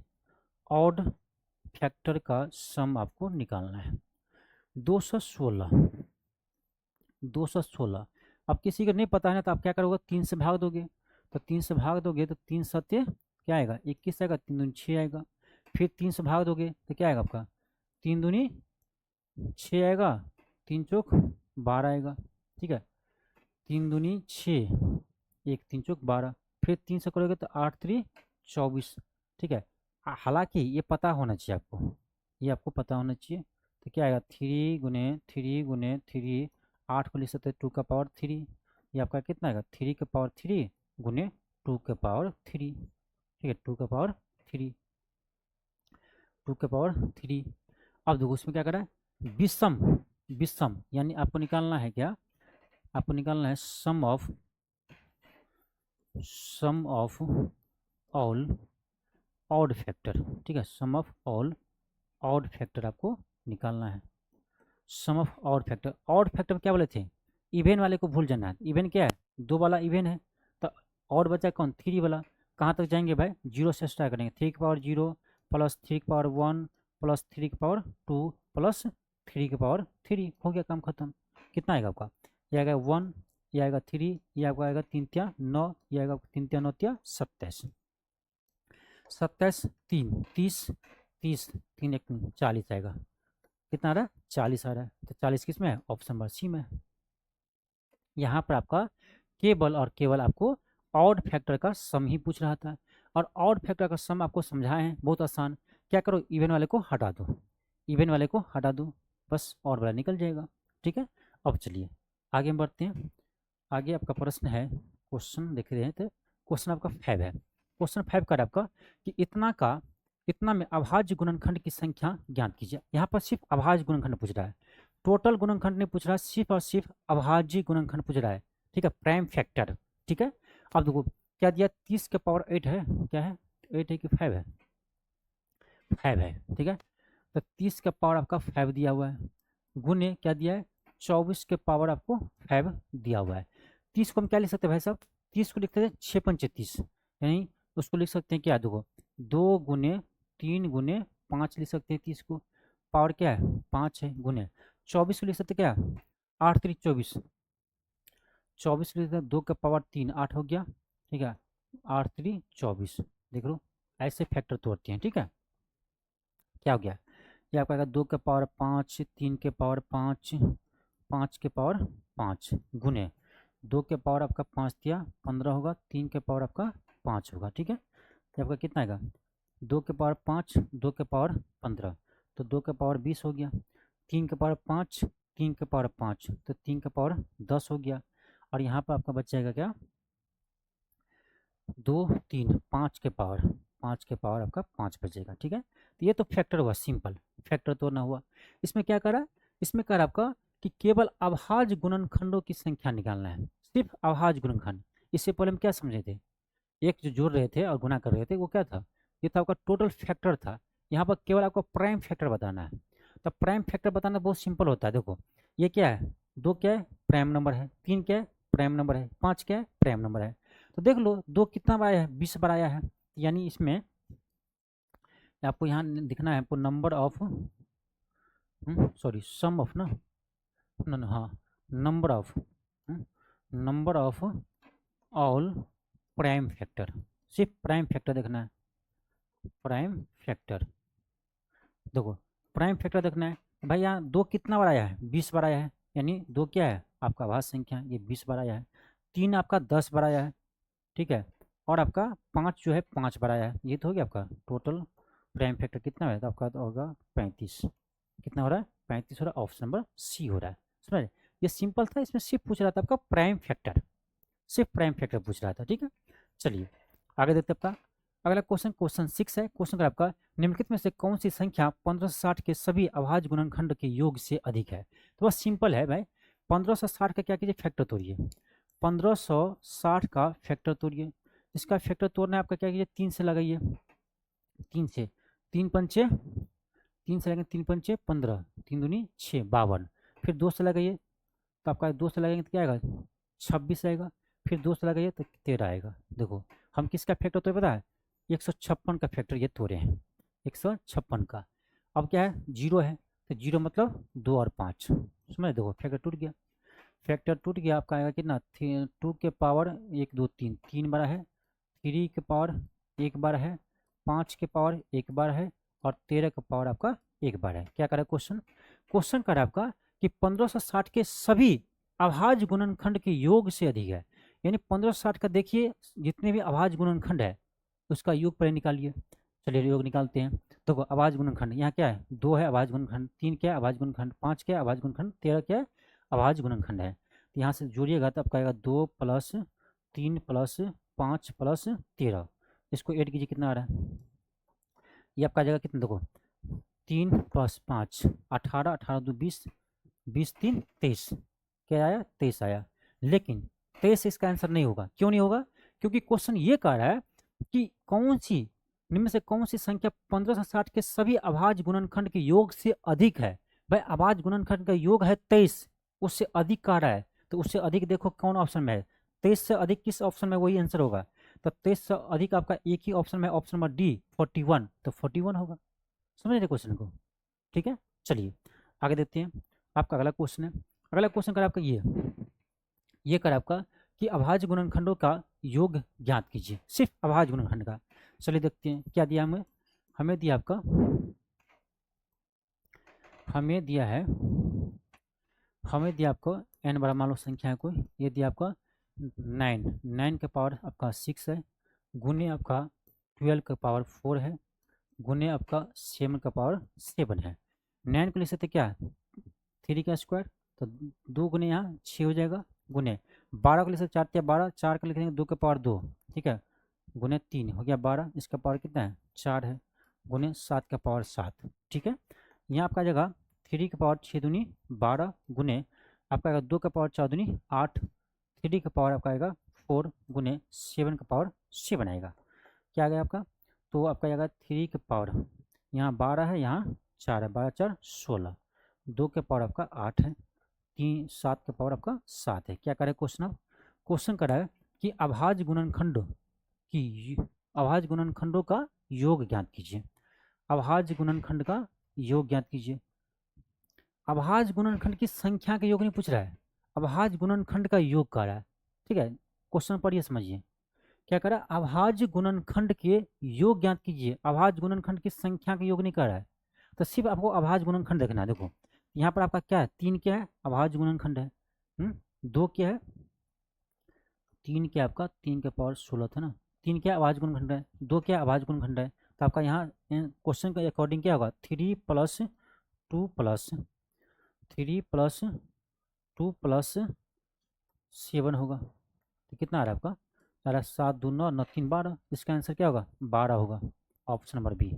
ऑड फैक्टर का सम आपको निकालना है। 216, 216, अब किसी को नहीं पता है ना, तो आप क्या करोगे, 3 से भाग दोगे, तो 3 से भाग दोगे तो 3 सत्य क्या आएगा, 21 आएगा, 3 दूनी 6 आएगा, फिर 3 से भाग दोगे तो क्या आएगा आपका, 3 दूनी 6 आएगा, 3 चौक 12 आएगा। ठीक है, 3 दूनी 6, 1 3 चौक 12, फिर 3 से करोगे तो 8 3 24। ठीक है, हालांकि ये पता होना चाहिए आपको, ये आपको पता होना चाहिए, तो क्या आएगा 3 गुने 3 गुने 3, 8 को लिख सकते 2 का पावर 3, ये आपका कितना आएगा 3 के पावर 3 गुने 2 के पावर 3। ठीक है, 2 का पावर 3, 2 के पावर 3। अब देखो उसमें क्या करा है, विषम, विषम यानी आपको निकालना है क्या, आपको निकालना है sum of, sum of all odd factor. ठीक है, sum of all odd factor आपको निकालना है, sum of odd factor. Odd factor क्या बोले थे, इवन वाले को भूल जाना है, इवन क्या है 2 वाला इवन है, तो और बचा कौन 3 वाला। कहाँ तक जाएंगे भाई, 0 से स्टार्ट करेंगे, 3 की पावर 0 प्लस 3 की पावर 1 प्लस 3 की पावर 2 प्लस 3 की पावर 3, हो गया काम खत्म। कितना आएगा आपका, ये आएगा 1, ये आएगा 3, ये आपका आएगा 3 तिया 9, ये आएगा 3 तिया 9 तिया 27, 27 3 30, 30 3 1 40 आएगा। कितना आ रहा है, 40 आ रहा है। तो 40 किस में है, ऑप्शन नंबर सी में। यहाँ पर आपका केवल और केवल आपको ऑड फैक्टर का सम ही पूछ रहा था, और ऑड फैक्टर का सम आपको समझाए हैं, बहुत आसान। क्या करो, इवन वाले को हटा दो, इवन वाले को हटा दो, बस ऑड वाला निकल जाएगा। ठीक है, अब चलिए आगे बढ़ते हैं। आगे आपका प्रश्न है, क्वेश्चन देख रहे हैं तो क्वेश्चन आपका 5 है। क्वेश्चन 5 का आपका कि इतना में अभाज्य गुणनखंड की संख्या ज्ञात कीजिए। यहाँ पर सिर्फ अभाज्य गुणनखंड पूछ रहा है, टोटल गुणनखंड नहीं पूछ रहा है, सिर्फ और सिर्फ अभाज्य गुणनखंड पूछ रहा है। ठीक है, प्राइम फैक्टर। ठीक है, अब देखो क्या दिया, 30 के पावर 8 है, क्या है 8 है कि 5 है, 5 है। ठीक है, तो 30 का पावर आपका 5 दिया हुआ है, गुने क्या दिया है, 24 के पावर आपको 5 दिया हुआ है। 30 को हम क्या लिख सकते हैं भाई साहब, 30 को लिखते हैं 6 पंचे 30, यानी उसको लिख सकते हैं क्या, देखो 2 गुने 3 गुने 5 लिख सकते हैं 30 को, पावर क्या है 5 है, गुने 24 को लिख सकते क्या, 8 3 24, 24 लिख सकते 2 का पावर 3 8 हो गया। ठीक है, 8 3 24, देख लो ऐसे फैक्टर तोड़ते हैं। ठीक है, क्या हो गया, ये आपका 2 के पावर 5 3 के पावर 5 5 के पावर 5 गुने 2 के पावर आपका 5 दिया 15 होगा, 3 के पावर आपका 5 होगा। ठीक है, तो आपका कितना आएगा, 2 के पावर 5 2 के पावर 15, तो 2 के पावर 20 हो गया, 3 के पावर 5 3 के पावर 5, तो 3 के पावर 10 हो गया, और यहाँ पर आपका बच जाएगा क्या, 2 3 5 के पावर आपका 5 बचेगा। ठीक है, तो ये तो फैक्टर हुआ, सिंपल फैक्टर तो ना हुआ। इसमें क्या करा, इसमें करा आपका कि केवल अभाज्य गुणनखंडों की संख्या निकालना है, सिर्फ अभाज्य गुणनखंड। इससे पहले हम क्या समझे थे, एक जो जोड़ रहे थे और गुना कर रहे थे वो क्या था, ये था आपका टोटल फैक्टर था। यहाँ पर केवल आपको प्राइम फैक्टर बताना है, तो प्राइम फैक्टर बताना बहुत सिंपल होता है। देखो ये क्या है, 2 क्या है प्राइम नंबर है, 3 क्या है प्राइम नंबर है, 5 क्या है प्राइम नंबर है। तो देख लो 2 कितना बार आया है, 20 बार आया है, यानी इसमें आपको यहाँ दिखना है आपको number of, sorry sum of ना, हाँ number of all prime factor, सिर्फ प्राइम फैक्टर देखना है, प्राइम फैक्टर। देखो प्राइम फैक्टर देखना है भाई, यहाँ 2 कितना बार आया है, 20 बार आया है, यानी 2 क्या है आपका अभाज्य संख्या, ये 20 बार आया है। 3 आपका 10 बार आया है। ठीक है, और आपका 5 जो है 5 बार आया है, ये तो हो गया आपका टोटल प्राइम फैक्टर कितना है, तो आपका तो होगा 35। कितना हो रहा है, 35 हो रहा है, ऑप्शन नंबर सी हो रहा है। समझ, ये सिंपल था, इसमें सिर्फ पूछ रहा था आपका प्राइम फैक्टर, सिर्फ प्राइम फैक्टर पूछ रहा था। ठीक है, चलिए आगे देखते हैं। आपका अगला क्वेश्चन, क्वेश्चन 6 है। क्वेश्चन का आपका निम्नलिखित में से कौन सी संख्या 1560 के सभी अभाज्य गुणनखंड के योग से अधिक है। तो बस सिंपल है भाई, 1560 का क्या कीजिए फैक्टर तोड़िए, 1560 का फैक्टर तोड़िए। इसका फैक्टर तोड़ना है आपका, क्या कीजिए 3 से लगाइए, 3 से 3 पंचे 3 से लगाएंगे 3 पंचे 15, 3 दूनी 6 52, फिर 2 से लगाइए, तो आपका 2 से लगाएंगे तो क्या आएगा 26 आएगा, फिर 2 से लगाइए तो 13 आएगा। देखो हम किसका फैक्टर तो पता है, 156 का फैक्टर ये तोड़े हैं, 156 का। अब क्या है, जीरो है, तो जीरो मतलब 2 और 5, समझ, देखो फैक्टर टूट गया, फैक्टर टूट गया। आपका आएगा कितना, 2 के पावर 1 2 3 3 बार है, 3 के पावर 1 बार है, 5 के पावर 1 बार है, और 13 का पावर आपका 1 बार है। क्या करा क्वेश्चन, क्वेश्चन करा आपका कि 1560 के सभी अभाज्य गुणनखंड के योग से अधिक है, यानी 1560 का देखिए जितने भी अभाज्य गुणनखंड है उसका योग पहले निकालिए। चलिए योग निकालते हैं। देखो अभाज्य गुणनखंड यहाँ क्या है, 2 है अभाज्य गुणनखंड, 3 क्या है अभाज्य गुणनखंड, 5 क्या है अभाज्य गुणनखंड, 13 क्या है अभाज्य गुणनखंड है। तो यहाँ से जोड़िएगा तो आपका आएगा 2 प्लस 3 प्लस 5 प्लस 13, इसको ऐड कीजिए कितना आ रहा है, ये आपका जगह कितना, देखो 3 प्लस 5 18, 18 2 20, 20 3 23, क्या आया 23 आया। लेकिन 23 इसका आंसर नहीं होगा, क्यों नहीं होगा, क्योंकि क्वेश्चन ये कह रहा है कि कौन सी निम्न से कौन सी संख्या 1560 के सभी अभाज्य गुणनखंड के योग से अधिक है। भाई अभाज्य गुणनखंड का योग है 23, उससे अधिक कह रहा है, तो उससे अधिक देखो कौन ऑप्शन में है, 23 से अधिक किस ऑप्शन में, वही आंसर होगा। तो 23 से अधिक आपका एक ही ऑप्शन में, ऑप्शन नंबर डी 41, तो 41 होगा। समझ रहे क्वेश्चन को? ठीक है, चलिए आगे देखते हैं। आपका अगला क्वेश्चन है, अगला क्वेश्चन कर आपका ये कर आपका कि अभाज्य गुणनखंडों का योग ज्ञात कीजिए, सिर्फ अभाज्य गुणनखंड का। चलिए देखते हैं क्या दिया हमें। हमें दिया आपका, हमें दिया है, हमें दिया आपको n बड़ा मान लो संख्या है कोई, ये दिया आपका 9 के पावर आपका 6 है, गुने आपका 12 का पावर 4 है, गुने आपका 7 का पावर 7 है। 9 को लिख सकते क्या, 3 का स्क्वायर, तो 2 गुने यहाँ 6 हो जाएगा, गुने 12 को लिख सकते 4 12, 4 को लिख देंगे 2 के पावर 2, ठीक है, गुने 3 हो गया 12, इसका पावर कितना है 4 है, गुने 7 का पावर 7, ठीक है। यहाँ आपका जगह 3 का पावर 6 दूनी 12, गुने आपका आएगा 2 का पावर 4 दूनी 8, 3 का पावर आपका आएगा 4, गुने 7 का पावर 7 आएगा। क्या आ गया आपका, तो आपका आएगा 3 का पावर, यहाँ 12 है, यहाँ 4 है, 12 4 16, 2 के पावर आपका 8 है, 3 7 का पावर आपका 7 है। क्या करे क्वेश्चन, अब क्वेश्चन करा है कि अभाज्य गुणनखंडों का योग ज्ञात कीजिए। अभाज्य गुणनखंड का योग ज्ञात कीजिए। अभाज्य गुणनखंड की संख्या का योग नहीं पूछ रहा है, अभाज्य गुणनखंड का योग कर रहा है, ठीक है। क्वेश्चन पढ़िए समझिए, क्या कर रहा है, अभाज्य गुणनखंड के योग ज्ञात कीजिए। अभाज्य गुणनखंड की संख्या का योग नहीं कर रहा है, तो सिर्फ आपको अभाज्य गुणनखंड देखना है। देखो यहाँ पर आपका क्या है, 3 क्या है, अभाज्य गुणनखंड है, 2 क्या है, 3 क्या आपका 3 के पावर 16 था ना, 3 क्या अभाज्य गुणनखंड है, 2 क्या अभाज्य गुणनखंड है, तो आपका यहाँ क्वेश्चन के अकॉर्डिंग क्या होगा, 3 + 2 + 3 + 2 + 7 होगा, तो कितना आ रहा है आपका, आ रहा है 7 2 9 9 3 12, इसका आंसर क्या होगा 12 होगा, ऑप्शन नंबर बी।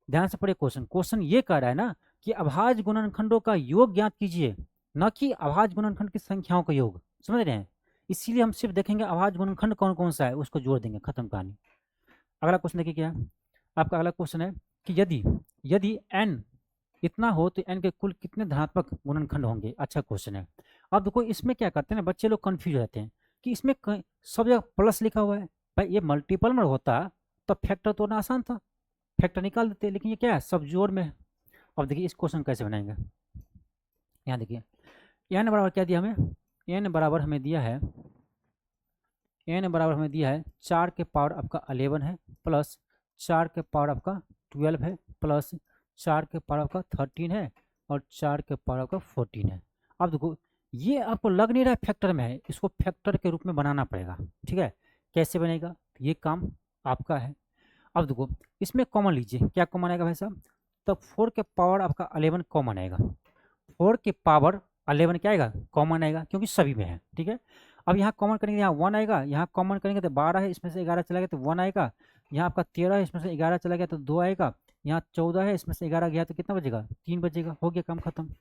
ध्यान से पढ़िए क्वेश्चन, क्वेश्चन ये कह रहा है ना कि अभाज्य गुणनखंडों का योग ज्ञात कीजिए, न कि अभाज्य गुणनखंड की संख्याओं का योग। समझ रहे हैं, इसीलिए हम सिर्फ देखेंगे अभाज्य गुणनखंड कौन कौन सा है, उसको जोड़ देंगे, खत्म कहानी। अगला क्वेश्चन देखिए क्या है आपका, अगला क्वेश्चन है कि यदि यदि n इतना हो तो n के कुल कितने धनात्मक गुणनखंड होंगे। अच्छा क्वेश्चन है। अब देखो इसमें क्या करते हैं ना, बच्चे लोग कंफ्यूज रहते हैं कि इसमें सब जगह प्लस लिखा हुआ है, भाई ये मल्टीपल में होता तो फैक्टर तोड़ना आसान था, फैक्टर निकाल देते, लेकिन ये क्या है सब जोड़ में है। अब देखिए इस क्वेश्चन कैसे बनाएंगे, यहाँ देखिए n बराबर क्या दिया हमें, n बराबर हमें दिया है, n बराबर हमें दिया है 4 के पावर आपका 11 है, प्लस 4 के पावर आपका 12 है, प्लस 4 के पावर आपका 13 है, और 4 के पावर आपका 14 है। अब देखो ये आपको लग नहीं रहा है फैक्टर में है, इसको फैक्टर के रूप में बनाना पड़ेगा, ठीक है। कैसे बनेगा, ये काम आपका है। अब देखो इसमें कॉमन लीजिए, क्या कॉमन आएगा भाई साहब, तो 4 के पावर आपका 11 कॉमन आएगा, 4 के पावर 11 क्या आएगा कॉमन आएगा, क्योंकि सभी में है, ठीक है। अब यहाँ कॉमन करेंगे, यहाँ 1 आएगा, यहाँ कॉमन करेंगे तो 12 है, इसमें से 11 चला गया तो 1 आएगा, यहाँ आपका 13 है, इसमें से 11 चला गया तो 2 आएगा, यहाँ 14 है, इसमें से 11 गया तो कितना बचेगा 3 बचेगा, हो गया काम खत्म।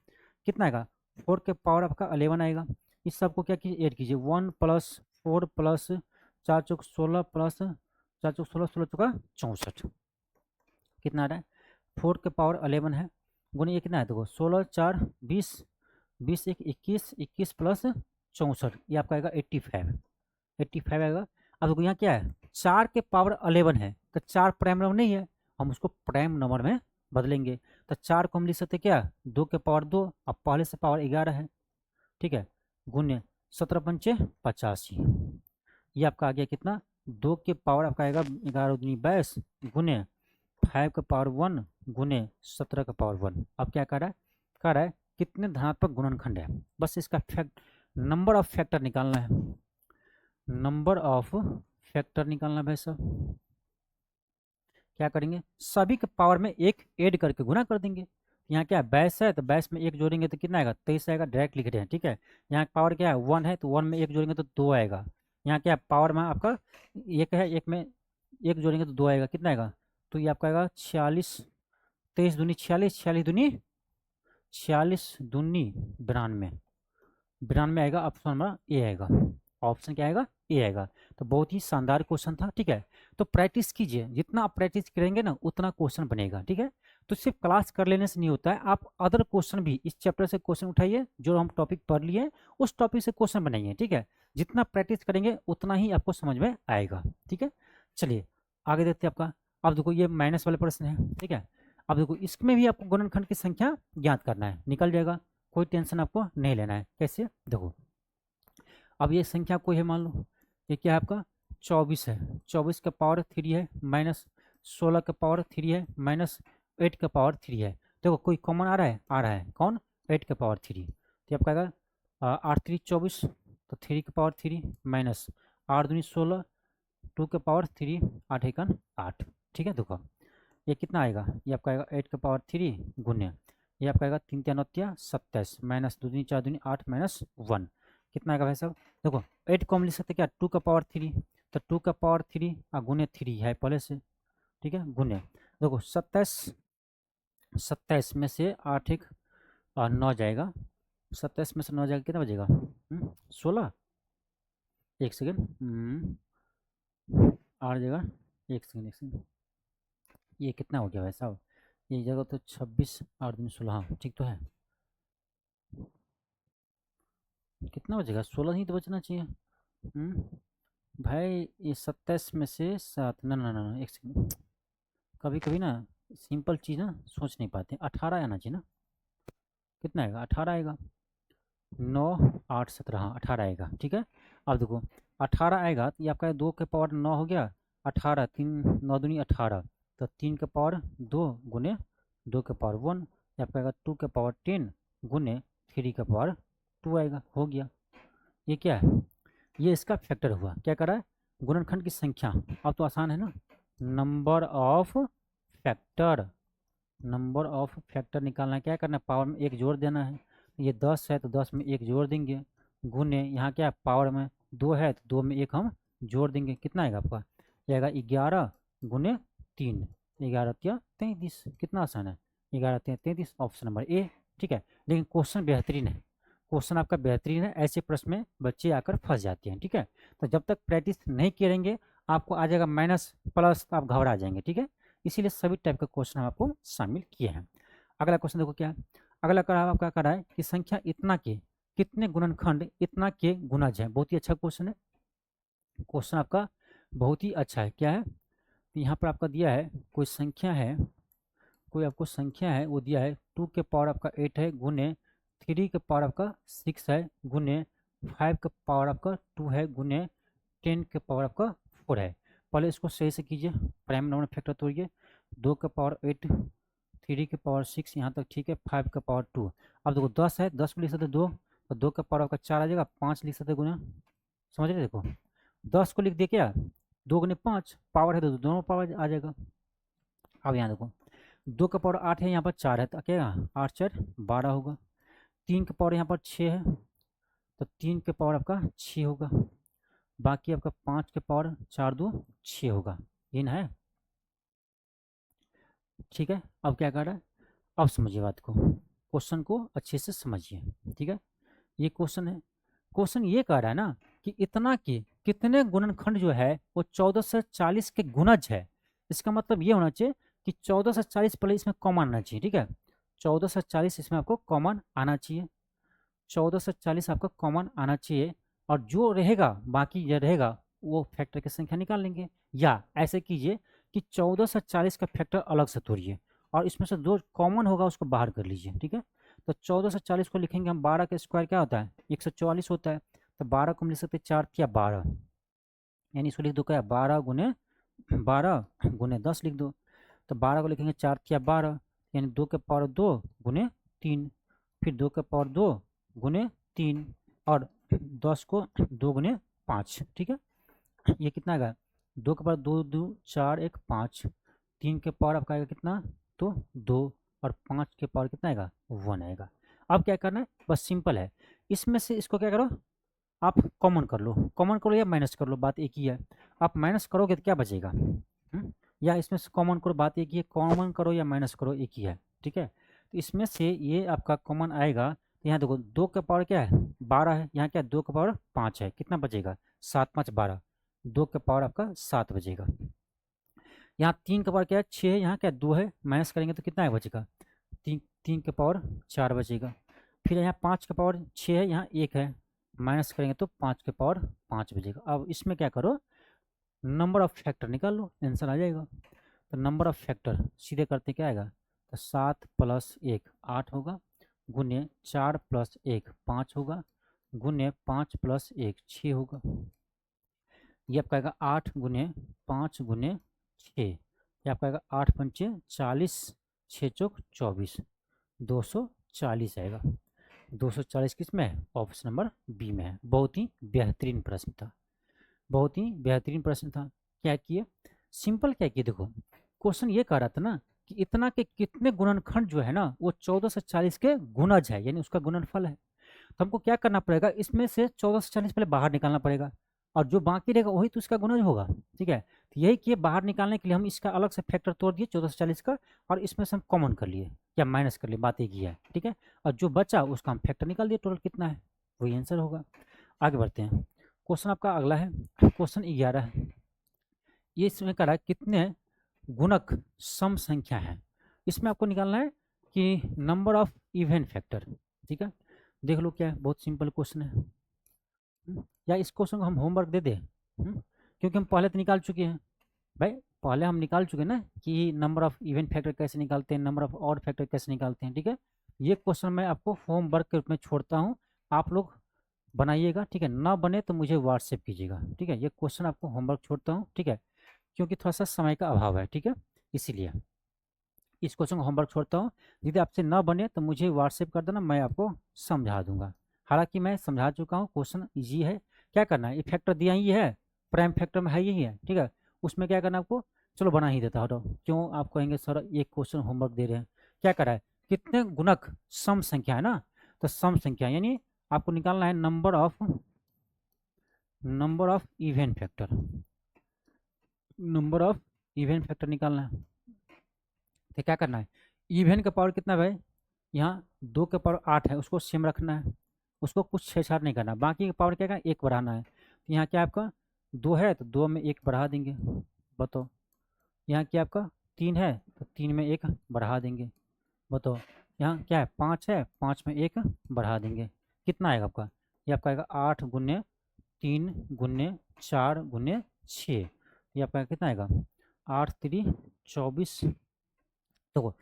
कितना आएगा 4 के पावर आपका 11 आएगा। इस सबको क्या कीजिए ऐड कीजिए, 1 + 4 + 4 चौक 16 प्लस 4 चौक 16 16 चौका 64, कितना आ रहा है 4 के पावर 11 है, गुने ये कितना है देखो 16 4 20 20 1 21 21 प्लस 64, ये आपका आएगा 85 आएगा। अब देखो यहाँ क्या है 4 के पावर 11 है, तो 4 प्राइम नंबर नहीं है, हम उसको प्राइम नंबर में बदलेंगे, तो 4 को हम लिख सकते क्या 2 के पावर 2, अब पहले से पावर 11 है, ठीक है, गुने 17 पंचे 85, ये आपका आ गया कितना 2 के पावर आपका आएगा 11 दूनी 22, गुने 5 का पावर 1, गुने 17 का पावर 1। अब क्या कर रहा है, कर रहा है कितने धनात्मक गुणनखंड है, बस इसका नंबर ऑफ फैक्टर निकालना है, नंबर ऑफ फैक्टर निकालना भाई साहब। क्या करेंगे सभी के पावर में एक ऐड करके गुना कर देंगे, यहाँ क्या 22 है तो 22 में एक जोड़ेंगे तो कितना आएगा 23 आएगा, डायरेक्ट लिख रहे हैं, ठीक है। यहाँ पावर क्या है 1 है, तो 1 में एक जोड़ेंगे तो 2 आएगा, यहाँ क्या पावर में आपका एक है, एक में एक जोड़ेंगे तो 2 आएगा, कितना आएगा, तो ये आपका आएगा 46, 23 दूनी 46, 46 दूनी 46 दूनी 92, 92 आएगा, ऑप्शन नंबर ए आएगा। ऑप्शन क्या आएगा, ए आएगा। तो बहुत ही शानदार क्वेश्चन था, ठीक है। तो प्रैक्टिस कीजिए, जितना आप प्रैक्टिस करेंगे ना उतना क्वेश्चन बनेगा, ठीक है। तो सिर्फ क्लास कर लेने से नहीं होता है, आप अदर क्वेश्चन भी इस चैप्टर से क्वेश्चन उठाइए, जो हम टॉपिक पढ़ लिए उस टॉपिक से क्वेश्चन बनाइए, ठीक है। जितना प्रैक्टिस करेंगे उतना ही आपको समझ में आएगा, ठीक है। चलिए आगे देखते हैं आपका। अब देखो ये माइनस वाले प्रश्न है, ठीक है। अब देखो इसमें भी आपको गुणनखंड की संख्या ज्ञात करना है, निकल जाएगा, कोई टेंशन आपको नहीं लेना है। कैसे, देखो अब ये संख्या कोई है, मान लो ये क्या है आपका 24 है, 24 का पावर 3 है, माइनस 16 का पावर 3 है, माइनस 8 का पावर 3 है। देखो कोई कॉमन आ रहा है, आ रहा है कौन, 8 का पावर 3। तो आपका आएगा 8 3 24, तो 3 का पावर 3 माइनस 8 दूनी 16, 2 का पावर 3, 8 एकन 8, ठीक है। देखो ये कितना आएगा, ये आपका आएगा 8 का पावर 3 गुण्य, ये आपका आएगा 3 3 9 27 माइनस 2 दूनी 4 दूनी 8 माइनस 1, कितना आएगा भाई साहब। देखो 8 को हम लिख सकते क्या, 2 का पावर 3, तो 2 का पावर 3 गुणे 3 है पहले से, ठीक है, गुणे। देखो 27, 27 में से 8 एक 9 जाएगा, 27 में से 9 जाएगा, कितना बजेगा 16, एक सेकेंड 8 जगह, एक सेकेंड एक सेकेंड, ये कितना हो गया भाई साहब, ये जगह तो 26 8 दूनी 16, हाँ ठीक तो है, कितना बचेगा 16 ही तो बचना चाहिए। भाई ये 27 में से 7, ना ना ना ना, एक सेकंड, कभी कभी ना सिंपल चीज़ ना सोच नहीं पाते, 18 आना चाहिए ना, कितना आएगा 18 आएगा, 9 8 17, हाँ 18 आएगा, ठीक है। अब देखो 18 आएगा तो ये आपका 2 के पावर 9 हो गया, 18 3 9 दूनी 18, तो 3 के पावर 2 गुने 2 के पावर 1, ये आपका आएगा 2 के पावर 10 गुने 3 के पावर 2 आएगा, हो गया। ये क्या है, ये इसका फैक्टर हुआ, क्या कर रहा है, गुणनखंड की संख्या। अब तो आसान है ना, number of factor, number of factor निकालना है, क्या करना है, पावर में एक जोड़ देना है, ये 10 है तो 10 में एक जोड़ देंगे, गुने यहाँ क्या है पावर में 2 है तो 2 में एक हम जोड़ देंगे, कितना आएगा आपका, ये आएगा 11 गुने 3, 11 या 33, कितना आसान है, 11 33, ऑप्शन नंबर ए, ठीक है। लेकिन क्वेश्चन बेहतरीन है, क्वेश्चन आपका बेहतरीन है, ऐसे प्रश्न में बच्चे आकर फंस जाते हैं, ठीक है। तो जब तक प्रैक्टिस नहीं करेंगे आपको आ जाएगा माइनस प्लस, आप घबरा जाएंगे, ठीक है। इसीलिए सभी टाइप का क्वेश्चन हम आपको शामिल किए हैं। अगला क्वेश्चन देखो क्या है, अगला कर आपका कर रहा है कि संख्या इतना के कितने गुणनखंड इतना के गुणज है, बहुत ही अच्छा क्वेश्चन है, क्वेश्चन आपका बहुत ही अच्छा है। क्या है, तो यहाँ पर आपका दिया है कोई संख्या है, कोई आपको संख्या है वो दिया है 2 के पावर आपका 8 है गुने 3 के पावर आपका 6 है गुने 5 के पावर आपका 2 है गुने 10 के पावर आपका 4 है। पहले इसको सही से कीजिए, प्राइम नंबर फैक्टर तोड़िए, 2 के पावर 8, 3 के पावर 6 यहाँ तक ठीक है, 5 का पावर 2। अब देखो 10 है, 10 को लिख सकते 2, तो 2 का पावर आपका 4 आ जाएगा, 5 लिख सकते गुना, समझ रहे, देखो 10 को लिख दिए क्या, 2 गुने 5 पावर है तो दोनों पावर आ जाएगा। अब यहाँ देखो 2 का पावर 8 है, यहाँ पर 4 है, तो क्या 8 4 12 होगा, 3 का पावर यहाँ पर 6 है तो 3 के पावर आपका 6 होगा, बाकी आपका 5 के पावर 4 2 6 होगा, ये ना है, ठीक है। अब क्या कर रहा है, अब समझिए बात को, क्वेश्चन को अच्छे से समझिए, ठीक है। ये क्वेश्चन है, क्वेश्चन ये कह रहा है ना कि इतना के कितने गुणनखंड जो है वो 14 से 40 के गुणज है, इसका मतलब ये होना चाहिए कि 14 से 40 पहले इसमें कॉमन आना चाहिए, ठीक है। 14 से 40 इसमें आपको कॉमन आना चाहिए, 14 से 40 आपका कॉमन आना चाहिए, और जो रहेगा बाकी जो रहेगा वो फैक्टर की संख्या निकाल लेंगे। या ऐसे कीजिए कि 14 से 40 का फैक्टर अलग से तोड़िए और इसमें से जो कॉमन होगा उसको बाहर कर लीजिए, ठीक है। तो 14 से 40 को लिखेंगे हम, 12 का स्क्वायर क्या होता है 144 होता है, तो 12 को हम लिख सकते हैं 4 या 12, यानी इसको लिख दो क्या 12 गुने 12 गुने 10 लिख दो, तो 12 को लिखेंगे 4 या 12, यानी 2 के पावर 2 गुने 3, फिर 2 के पावर 2 गुने 3, और 10 को 2 गुने 5, ठीक है। ये कितना आएगा 2 के पावर 2 2 4 1 5, 3 के पावर आपका आएगा कितना तो 2, और 5 के पावर कितना आएगा 1 आएगा। अब क्या करना है, बस सिंपल है, इसमें से इसको क्या करो आप कॉमन कर लो, कॉमन कर लो या माइनस कर लो, बात एक ही है। आप माइनस करोगे तो क्या बचेगा, या इसमें से कॉमन करो, बात एक ही है, कॉमन करो या माइनस करो एक ही है, ठीक है। तो इसमें से ये आपका कॉमन आएगा तो यहाँ देखो 2 का पावर क्या है 12 है, यहाँ क्या 2 का पावर 5 है, कितना बचेगा 7 5 12, 2 का पावर आपका 7 बचेगा। यहाँ 3 का पावर क्या है 6 है, यहाँ क्या 2 है, माइनस करेंगे तो कितना है बचेगा 3 का पावर 4 बचेगा। फिर यहाँ 5 का पावर 6 है, यहाँ 1 है, माइनस करेंगे तो 5 के पावर 5 बचेगा। अब इसमें क्या करो नंबर ऑफ फैक्टर निकाल लो, आंसर आ जाएगा। तो नंबर ऑफ फैक्टर सीधे करते क्या आएगा, तो 7 + 1 8 होगा, गुने 4 + 1 5 होगा, गुने 5 + 1 6 होगा। ये आपका आएगा 8 गुने 5 गुने 6, ये आपका आएगा 8 पंचे 40, 6 चौक 24, 240 आएगा। 240 किस में है, ऑप्शन नंबर बी में है। बहुत ही बेहतरीन प्रश्न था, बहुत ही बेहतरीन प्रश्न था। क्या किए सिंपल, क्या किए देखो क्वेश्चन ये कह रहा था ना कि इतना के कितने गुणनखंड जो है ना वो 14 से 40 के गुणज है, यानी उसका गुणनफल है। तो हमको क्या करना पड़ेगा, इसमें से 14 से 40 पहले बाहर निकालना पड़ेगा, और जो बाकी रहेगा वही तो इसका गुणज होगा। ठीक है, तो यही किए, बाहर निकालने के लिए हम इसका अलग से फैक्टर तोड़ दिए 14 से 40 का, और इसमें से हम कॉमन कर लिए या माइनस कर लिए, बात एक ही है। ठीक है, और जो बचा उसका हम फैक्टर निकाल दिए, टोटल कितना है वही आंसर होगा। आगे बढ़ते हैं, क्वेश्चन आपका अगला है क्वेश्चन 11 है। ये इसमें कह रहा है कितने गुणक सम संख्या है। इसमें आपको निकालना है कि नंबर ऑफ इवन फैक्टर। ठीक है, देख लो क्या है, बहुत सिंपल क्वेश्चन है। या इस क्वेश्चन को हम होमवर्क दे दें, क्योंकि हम पहले तो निकाल चुके हैं भाई, पहले हम निकाल चुके हैं ना कि नंबर ऑफ इवन फैक्टर कैसे निकालते हैं, नंबर ऑफ ऑड फैक्टर कैसे निकालते हैं। ठीक है, ये क्वेश्चन मैं आपको होमवर्क के रूप में छोड़ता हूँ, आप लोग बनाइएगा। ठीक है, ना बने तो मुझे व्हाट्सएप कीजिएगा। ठीक है, ये क्वेश्चन आपको होमवर्क छोड़ता हूँ। ठीक है, क्योंकि थोड़ा सा समय का अभाव है। ठीक है, इसीलिए इस क्वेश्चन को होमवर्क छोड़ता हूँ। यदि आपसे ना बने तो मुझे व्हाट्सएप कर देना, मैं आपको समझा दूंगा। हालांकि मैं समझा चुका हूँ, क्वेश्चन ईजी है। क्या करना है, ये फैक्टर दिया ही है, प्राइम फैक्टर में है यही है। ठीक है, उसमें क्या करना है आपको, चलो बना ही देता हूँ। क्यों आप कहेंगे सर एक क्वेश्चन होमवर्क दे रहे हैं, क्या कर रहा है, कितने गुणक सम संख्या है ना, तो सम संख्या यानी आपको निकालना है number of even factor, number of even factor निकालना है। तो क्या करना है, इवन का पावर कितना भाई, यहाँ 2 का पावर 8 है, उसको सेम रखना है, उसको कुछ छेड़छाड़ नहीं करना। बाकी का पावर क्या है, 1 बढ़ाना है। तो यहाँ क्या आपका 2 है तो 2 में 1 बढ़ा देंगे, बताओ। यहाँ क्या आपका 3 है तो 3 में 1 बढ़ा देंगे, बताओ। यहाँ क्या है 5 है, 5 में 1 बढ़ा देंगे, कितना आएगा आपका, ये आपका आएगा 8 गुने 3 गुने 4 गुने 6, ये आपका कितना आएगा 8 3 24। देखो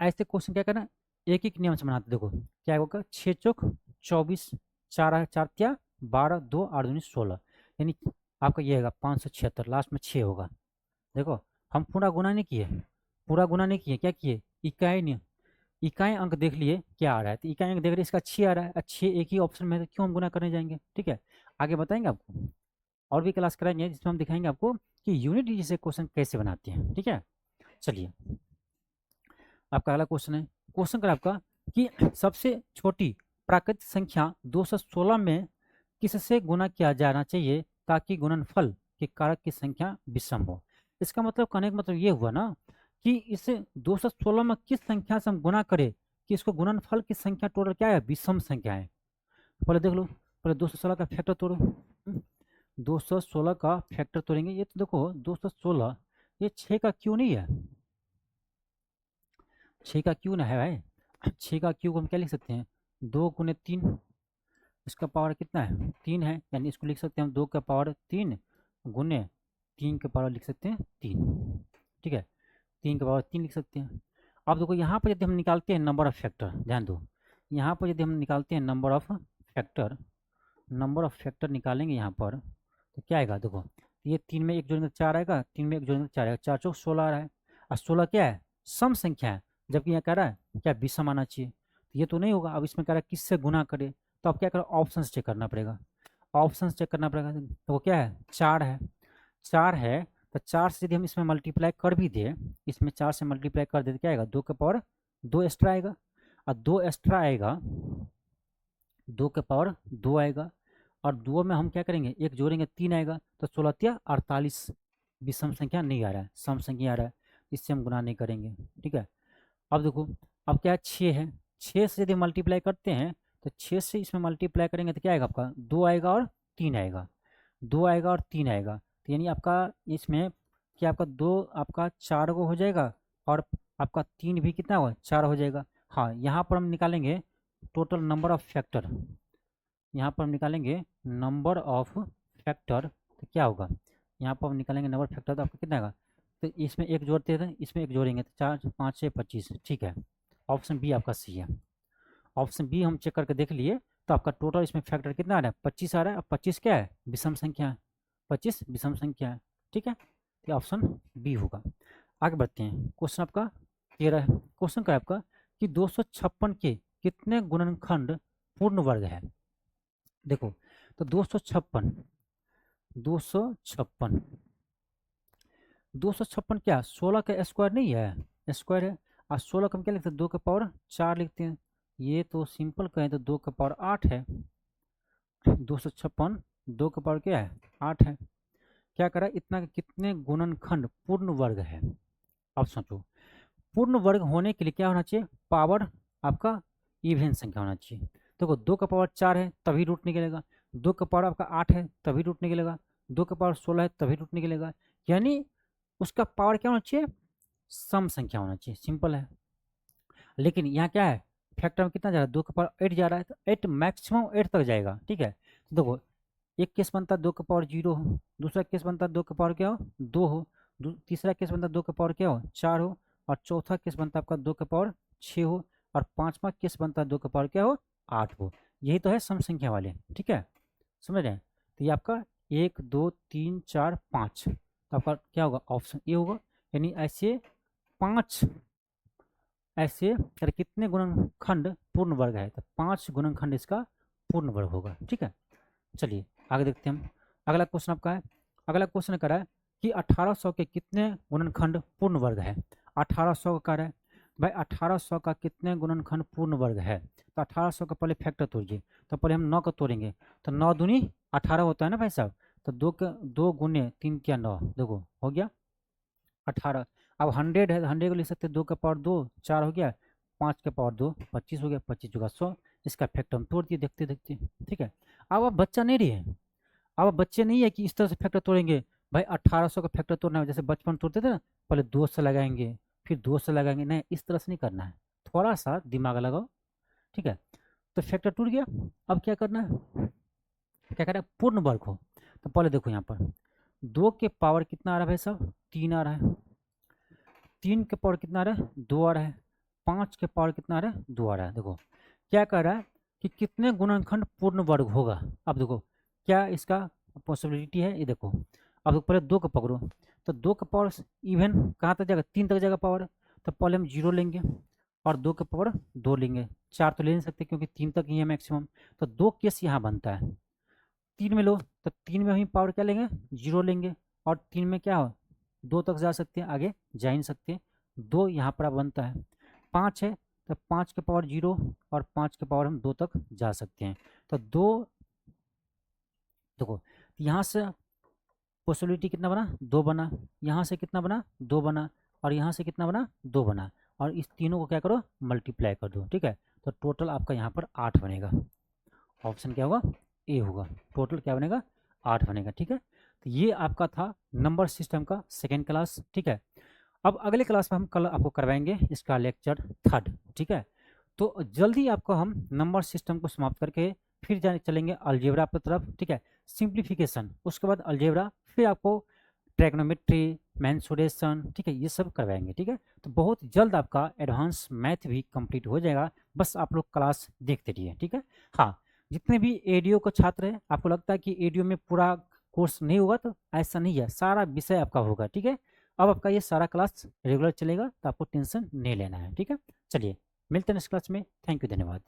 ऐसे क्वेश्चन क्या करना, एक एक नियम से बनाते। देखो क्या होगा 6 चौक 24, 4 4 क्या 12, 2 8 दूनी 16, यानी आपका ये होगा 576, लास्ट में 6 होगा। देखो हम पूरा गुना नहीं किए, पूरा गुना नहीं किए, क्या किए इकाई नहीं, इकाई अंक देख लिए क्या आ रहा है, तो इकाई अंक देख रहे इसका 6 आ रहा है, 6 एक ही ऑप्शन में है, तो क्यों हम गुना करने जाएंगे। ठीक है, आगे बताएंगे आपको, और भी क्लास कराएंगे जिसमें हम दिखाएंगे आपको कि यूनिट जैसे क्वेश्चन कैसे बनाते हैं। ठीक है, चलिए आपका अगला क्वेश्चन है, क्वेश्चन कर आपका कि सबसे छोटी प्राकृतिक संख्या 216 में किससे गुना किया जाना चाहिए ताकि गुणनफल के कारक की संख्या विषम हो। इसका मतलब कहने का मतलब ये हुआ ना कि इसे 216 में किस संख्या से हम गुना करें कि इसको गुणनफल की संख्या टोटल क्या है, विषम संख्या है। पहले देख लो, पहले 216 का फैक्टर तोड़ो, 216 का फैक्टर तोड़ेंगे। ये तो देखो 216 ये 6 का क्यों नहीं है, 6 का क्यों ना है भाई, 6 का क्यों हम क्या लिख सकते हैं 2 गुने 3, इसका पावर कितना है 3 है, यानी इसको लिख सकते हैं हम 2 का पावर 3 गुने 3 का पावर लिख सकते हैं 3। ठीक है, 3 का पावर 3 लिख सकते हैं। अब देखो यहाँ पर यदि हम निकालते हैं नंबर ऑफ फैक्टर, ध्यान दो, यहाँ पर यदि हम निकालते हैं number of factor, number of factor निकालेंगे यहाँ पर तो क्या आएगा, देखो ये 3 में 1 जोड़ेंगे 4 आएगा, 3 में 1 जोड़ेंगे 4 आएगा, 4 चौक 16 आ रहा है, और 16 क्या है सम संख्या है, जबकि यहाँ कह रहा है क्या विषम आना चाहिए, तो ये तो नहीं होगा। अब इसमें कह रहा है किससे गुना करे, तो अब क्या करो ऑप्शन चेक करना पड़ेगा, ऑप्शन चेक करना पड़ेगा। तो वो क्या है 4 है, 4 है तो 4 से यदि हम इसमें मल्टीप्लाई कर भी दे, इसमें 4 से मल्टीप्लाई कर दे तो क्या आएगा 2 के पावर 2 एक्स्ट्रा आएगा, और 2 एक्स्ट्रा आएगा 2 के पावर 2 आएगा, और 2 में हम क्या करेंगे 1 जोड़ेंगे 3 आएगा, तो 16 या 48 विषम संख्या नहीं आ रहा है, सम संख्या आ रहा है, इससे हम गुना नहीं करेंगे। ठीक है, अब देखो अब क्या है 6 है, 6 से यदि मल्टीप्लाई करते हैं तो 6 से इसमें मल्टीप्लाई करेंगे तो क्या आएगा आपका 2 आएगा और 3 आएगा, 2 आएगा और 3 आएगा, तो यानी आपका इसमें क्या आपका 2 आपका 4 गो हो जाएगा और आपका 3 भी कितना होगा 4 हो जाएगा। हाँ, यहाँ पर हम निकालेंगे टोटल नंबर ऑफ फैक्टर, यहाँ पर हम निकालेंगे नंबर ऑफ फैक्टर, तो क्या होगा यहाँ पर हम निकालेंगे नंबर फैक्टर, तो आपका कितना आएगा, तो इसमें एक जोड़ते थे इसमें एक जोड़ेंगे तो 4 5 6 25, ठीक है। ऑप्शन बी आपका सी है। ऑप्शन बी हम चेक करके देख लिए, तो आपका टोटल इसमें फैक्टर कितना आ रहा है 25 आ रहा है। अब 25 क्या है विषम संख्या है, 25 विषम संख्या है, ठीक है, तो ऑप्शन बी होगा। आगे बढ़ते हैं, क्वेश्चन आपका 13 है। क्वेश्चन का है आपका कि 256 के कितने गुणनखंड पूर्ण वर्ग है। देखो तो 256 256 256 क्या 16 का स्क्वायर नहीं है, स्क्वायर है, और 16 का हम क्या लिखते हैं 2 का पावर 4 लिखते हैं, ये तो सिंपल कहें तो 2 का पावर 8 है, 256 2 का पावर क्या है 8 है। क्या करा इतना के कितने गुणनखंड पूर्ण वर्ग है। अब सोचो पूर्ण वर्ग होने के लिए क्या होना चाहिए, पावर आपका इवन संख्या होना चाहिए। देखो 2 का पावर 4 है तभी रूट निकलेगा, 2 का पावर आपका 8 है तभी रूट निकलेगा, 2 का पावर 16 है तभी रूट निकलेगा, यानी उसका पावर क्या होना चाहिए सम संख्या होना चाहिए, सिंपल है। लेकिन यहाँ क्या है फैक्टर में कितना जा रहा है 2 का पावर 8 जा रहा है, तो 8 मैक्सिमम 8 तक जाएगा, ठीक है। तो देखो एक केस बनता है 2 का पावर 0 हो, दूसरा केस बनता है 2 का पावर क्या हो 2 हो, तीसरा केस बनता है 2 का पावर क्या हो 4 हो, और चौथा केस बनता है आपका 2 का पावर 6 हो, और पांचवा केस बनता है 2 का पावर क्या हो 8 हो। यही तो है सम संख्या वाले, ठीक है, समझ रहे हैं। तो ये आपका 1 2 3 4 5, तो आपका क्या होगा ऑप्शन ए होगा। यानी ऐसे 5 ऐसे यार कितने गुणनखंड पूर्ण वर्ग है, तो 5 गुणनखंड इसका पूर्ण वर्ग होगा, ठीक है। चलिए आगे देखते हैं हम। अगला क्वेश्चन आपका है, अगला क्वेश्चन कह रहा है कि 1800 के कितने गुणनखंड पूर्ण वर्ग है। 1800 का कह रहा है भाई 1800 का कितने गुणनखंड पूर्ण वर्ग है, तो 1800 का पहले फैक्टर तोड़िए, तो पहले हम 9 का तोड़ेंगे, तो 9 दूनी 18 होता है ना भाई साहब, तो 2 गुने 3 क्या 9, देखो हो गया 18। अब 100 है, 100 को लिख सकते हैं 2 का पावर 2 4 हो गया, 5 का पावर 2 25 हो गया, 25 जगह 100, इसका फैक्टर हम तोड़ दिए देखते देखते, ठीक है। अब आप बच्चा नहीं रहे, अब आप बच्चे नहीं है कि इस तरह से फैक्टर तोड़ेंगे। भाई 1800 का फैक्टर तोड़ना है जैसे बचपन तोड़ते थे ना, पहले 2 से लगाएंगे फिर 2 से लगाएंगे, नहीं इस तरह से नहीं करना है, थोड़ा सा दिमाग लगाओ, ठीक है। तो फैक्टर टूट गया, अब क्या करना है, क्या करना है पूर्ण वर्ग हो, तो पहले देखो यहाँ पर 2 के पावर कितना आ रहा है भाई साहब 3 आ रहा है, 3 के पावर कितना आ रहा है 2 आ रहा है, 5 के पावर कितना आ रहा है 2 आ रहा है। देखो क्या कह रहा है कि कितने गुणनखंड पूर्ण वर्ग होगा। अब देखो क्या इसका पॉसिबिलिटी है, ये देखो अब देखो पहले 2 का पकड़ो, तो 2 का पावर इवन कहाँ तक जाएगा 3 तक जाएगा पावर, तो पहले हम 0 लेंगे और 2 का पावर 2 लेंगे, 4 तो ले नहीं सकते क्योंकि 3 तक ही है मैक्सिमम, तो 2 केस यहाँ बनता है। 3 में लो तो 3 में हम पावर क्या लेंगे 0 लेंगे, और 3 में क्या हो 2 तक जा सकते हैं, आगे जा ही नहीं सकते, 2 यहाँ पर बनता है। 5 है तो 5 के पावर 0 और 5 के पावर हम 2 तक जा सकते हैं, तो 2 देखो यहाँ से पॉसिबिलिटी कितना बना 2 बना, यहाँ से कितना बना 2 बना, और यहाँ से कितना बना 2 बना, और इस तीनों को क्या करो मल्टीप्लाई कर दो, ठीक है। तो टोटल आपका यहाँ पर 8 बनेगा, ऑप्शन क्या होगा ए होगा, टोटल क्या बनेगा 8 बनेगा, ठीक है। तो ये आपका था नंबर सिस्टम का सेकेंड क्लास, ठीक है। अब अगले क्लास में हम कल आपको करवाएंगे इसका लेक्चर 3rd, ठीक है। तो जल्दी आपको हम नंबर सिस्टम को समाप्त करके फिर जाने चलेंगे अलजेब्रा की तरफ, ठीक है, सिंप्लीफिकेशन, उसके बाद अलजेब्रा, फिर आपको ट्रैग्नोमेट्री मेंसुरेशन, ठीक है, ये सब करवाएंगे, ठीक है। तो बहुत जल्द आपका एडवांस मैथ भी कंप्लीट हो जाएगा, बस आप लोग क्लास देखते रहिए, ठीक है। हाँ, जितने भी एडीओ को छात्र हैं आपको लगता है कि एडीओ में पूरा कोर्स नहीं होगा, तो ऐसा नहीं है, सारा विषय आपका होगा, ठीक है। अब आपका ये सारा क्लास रेगुलर चलेगा, तो आपको टेंशन नहीं लेना है, ठीक है। चलिए मिलते हैं नेक्स्ट क्लास में, थैंक यू, धन्यवाद।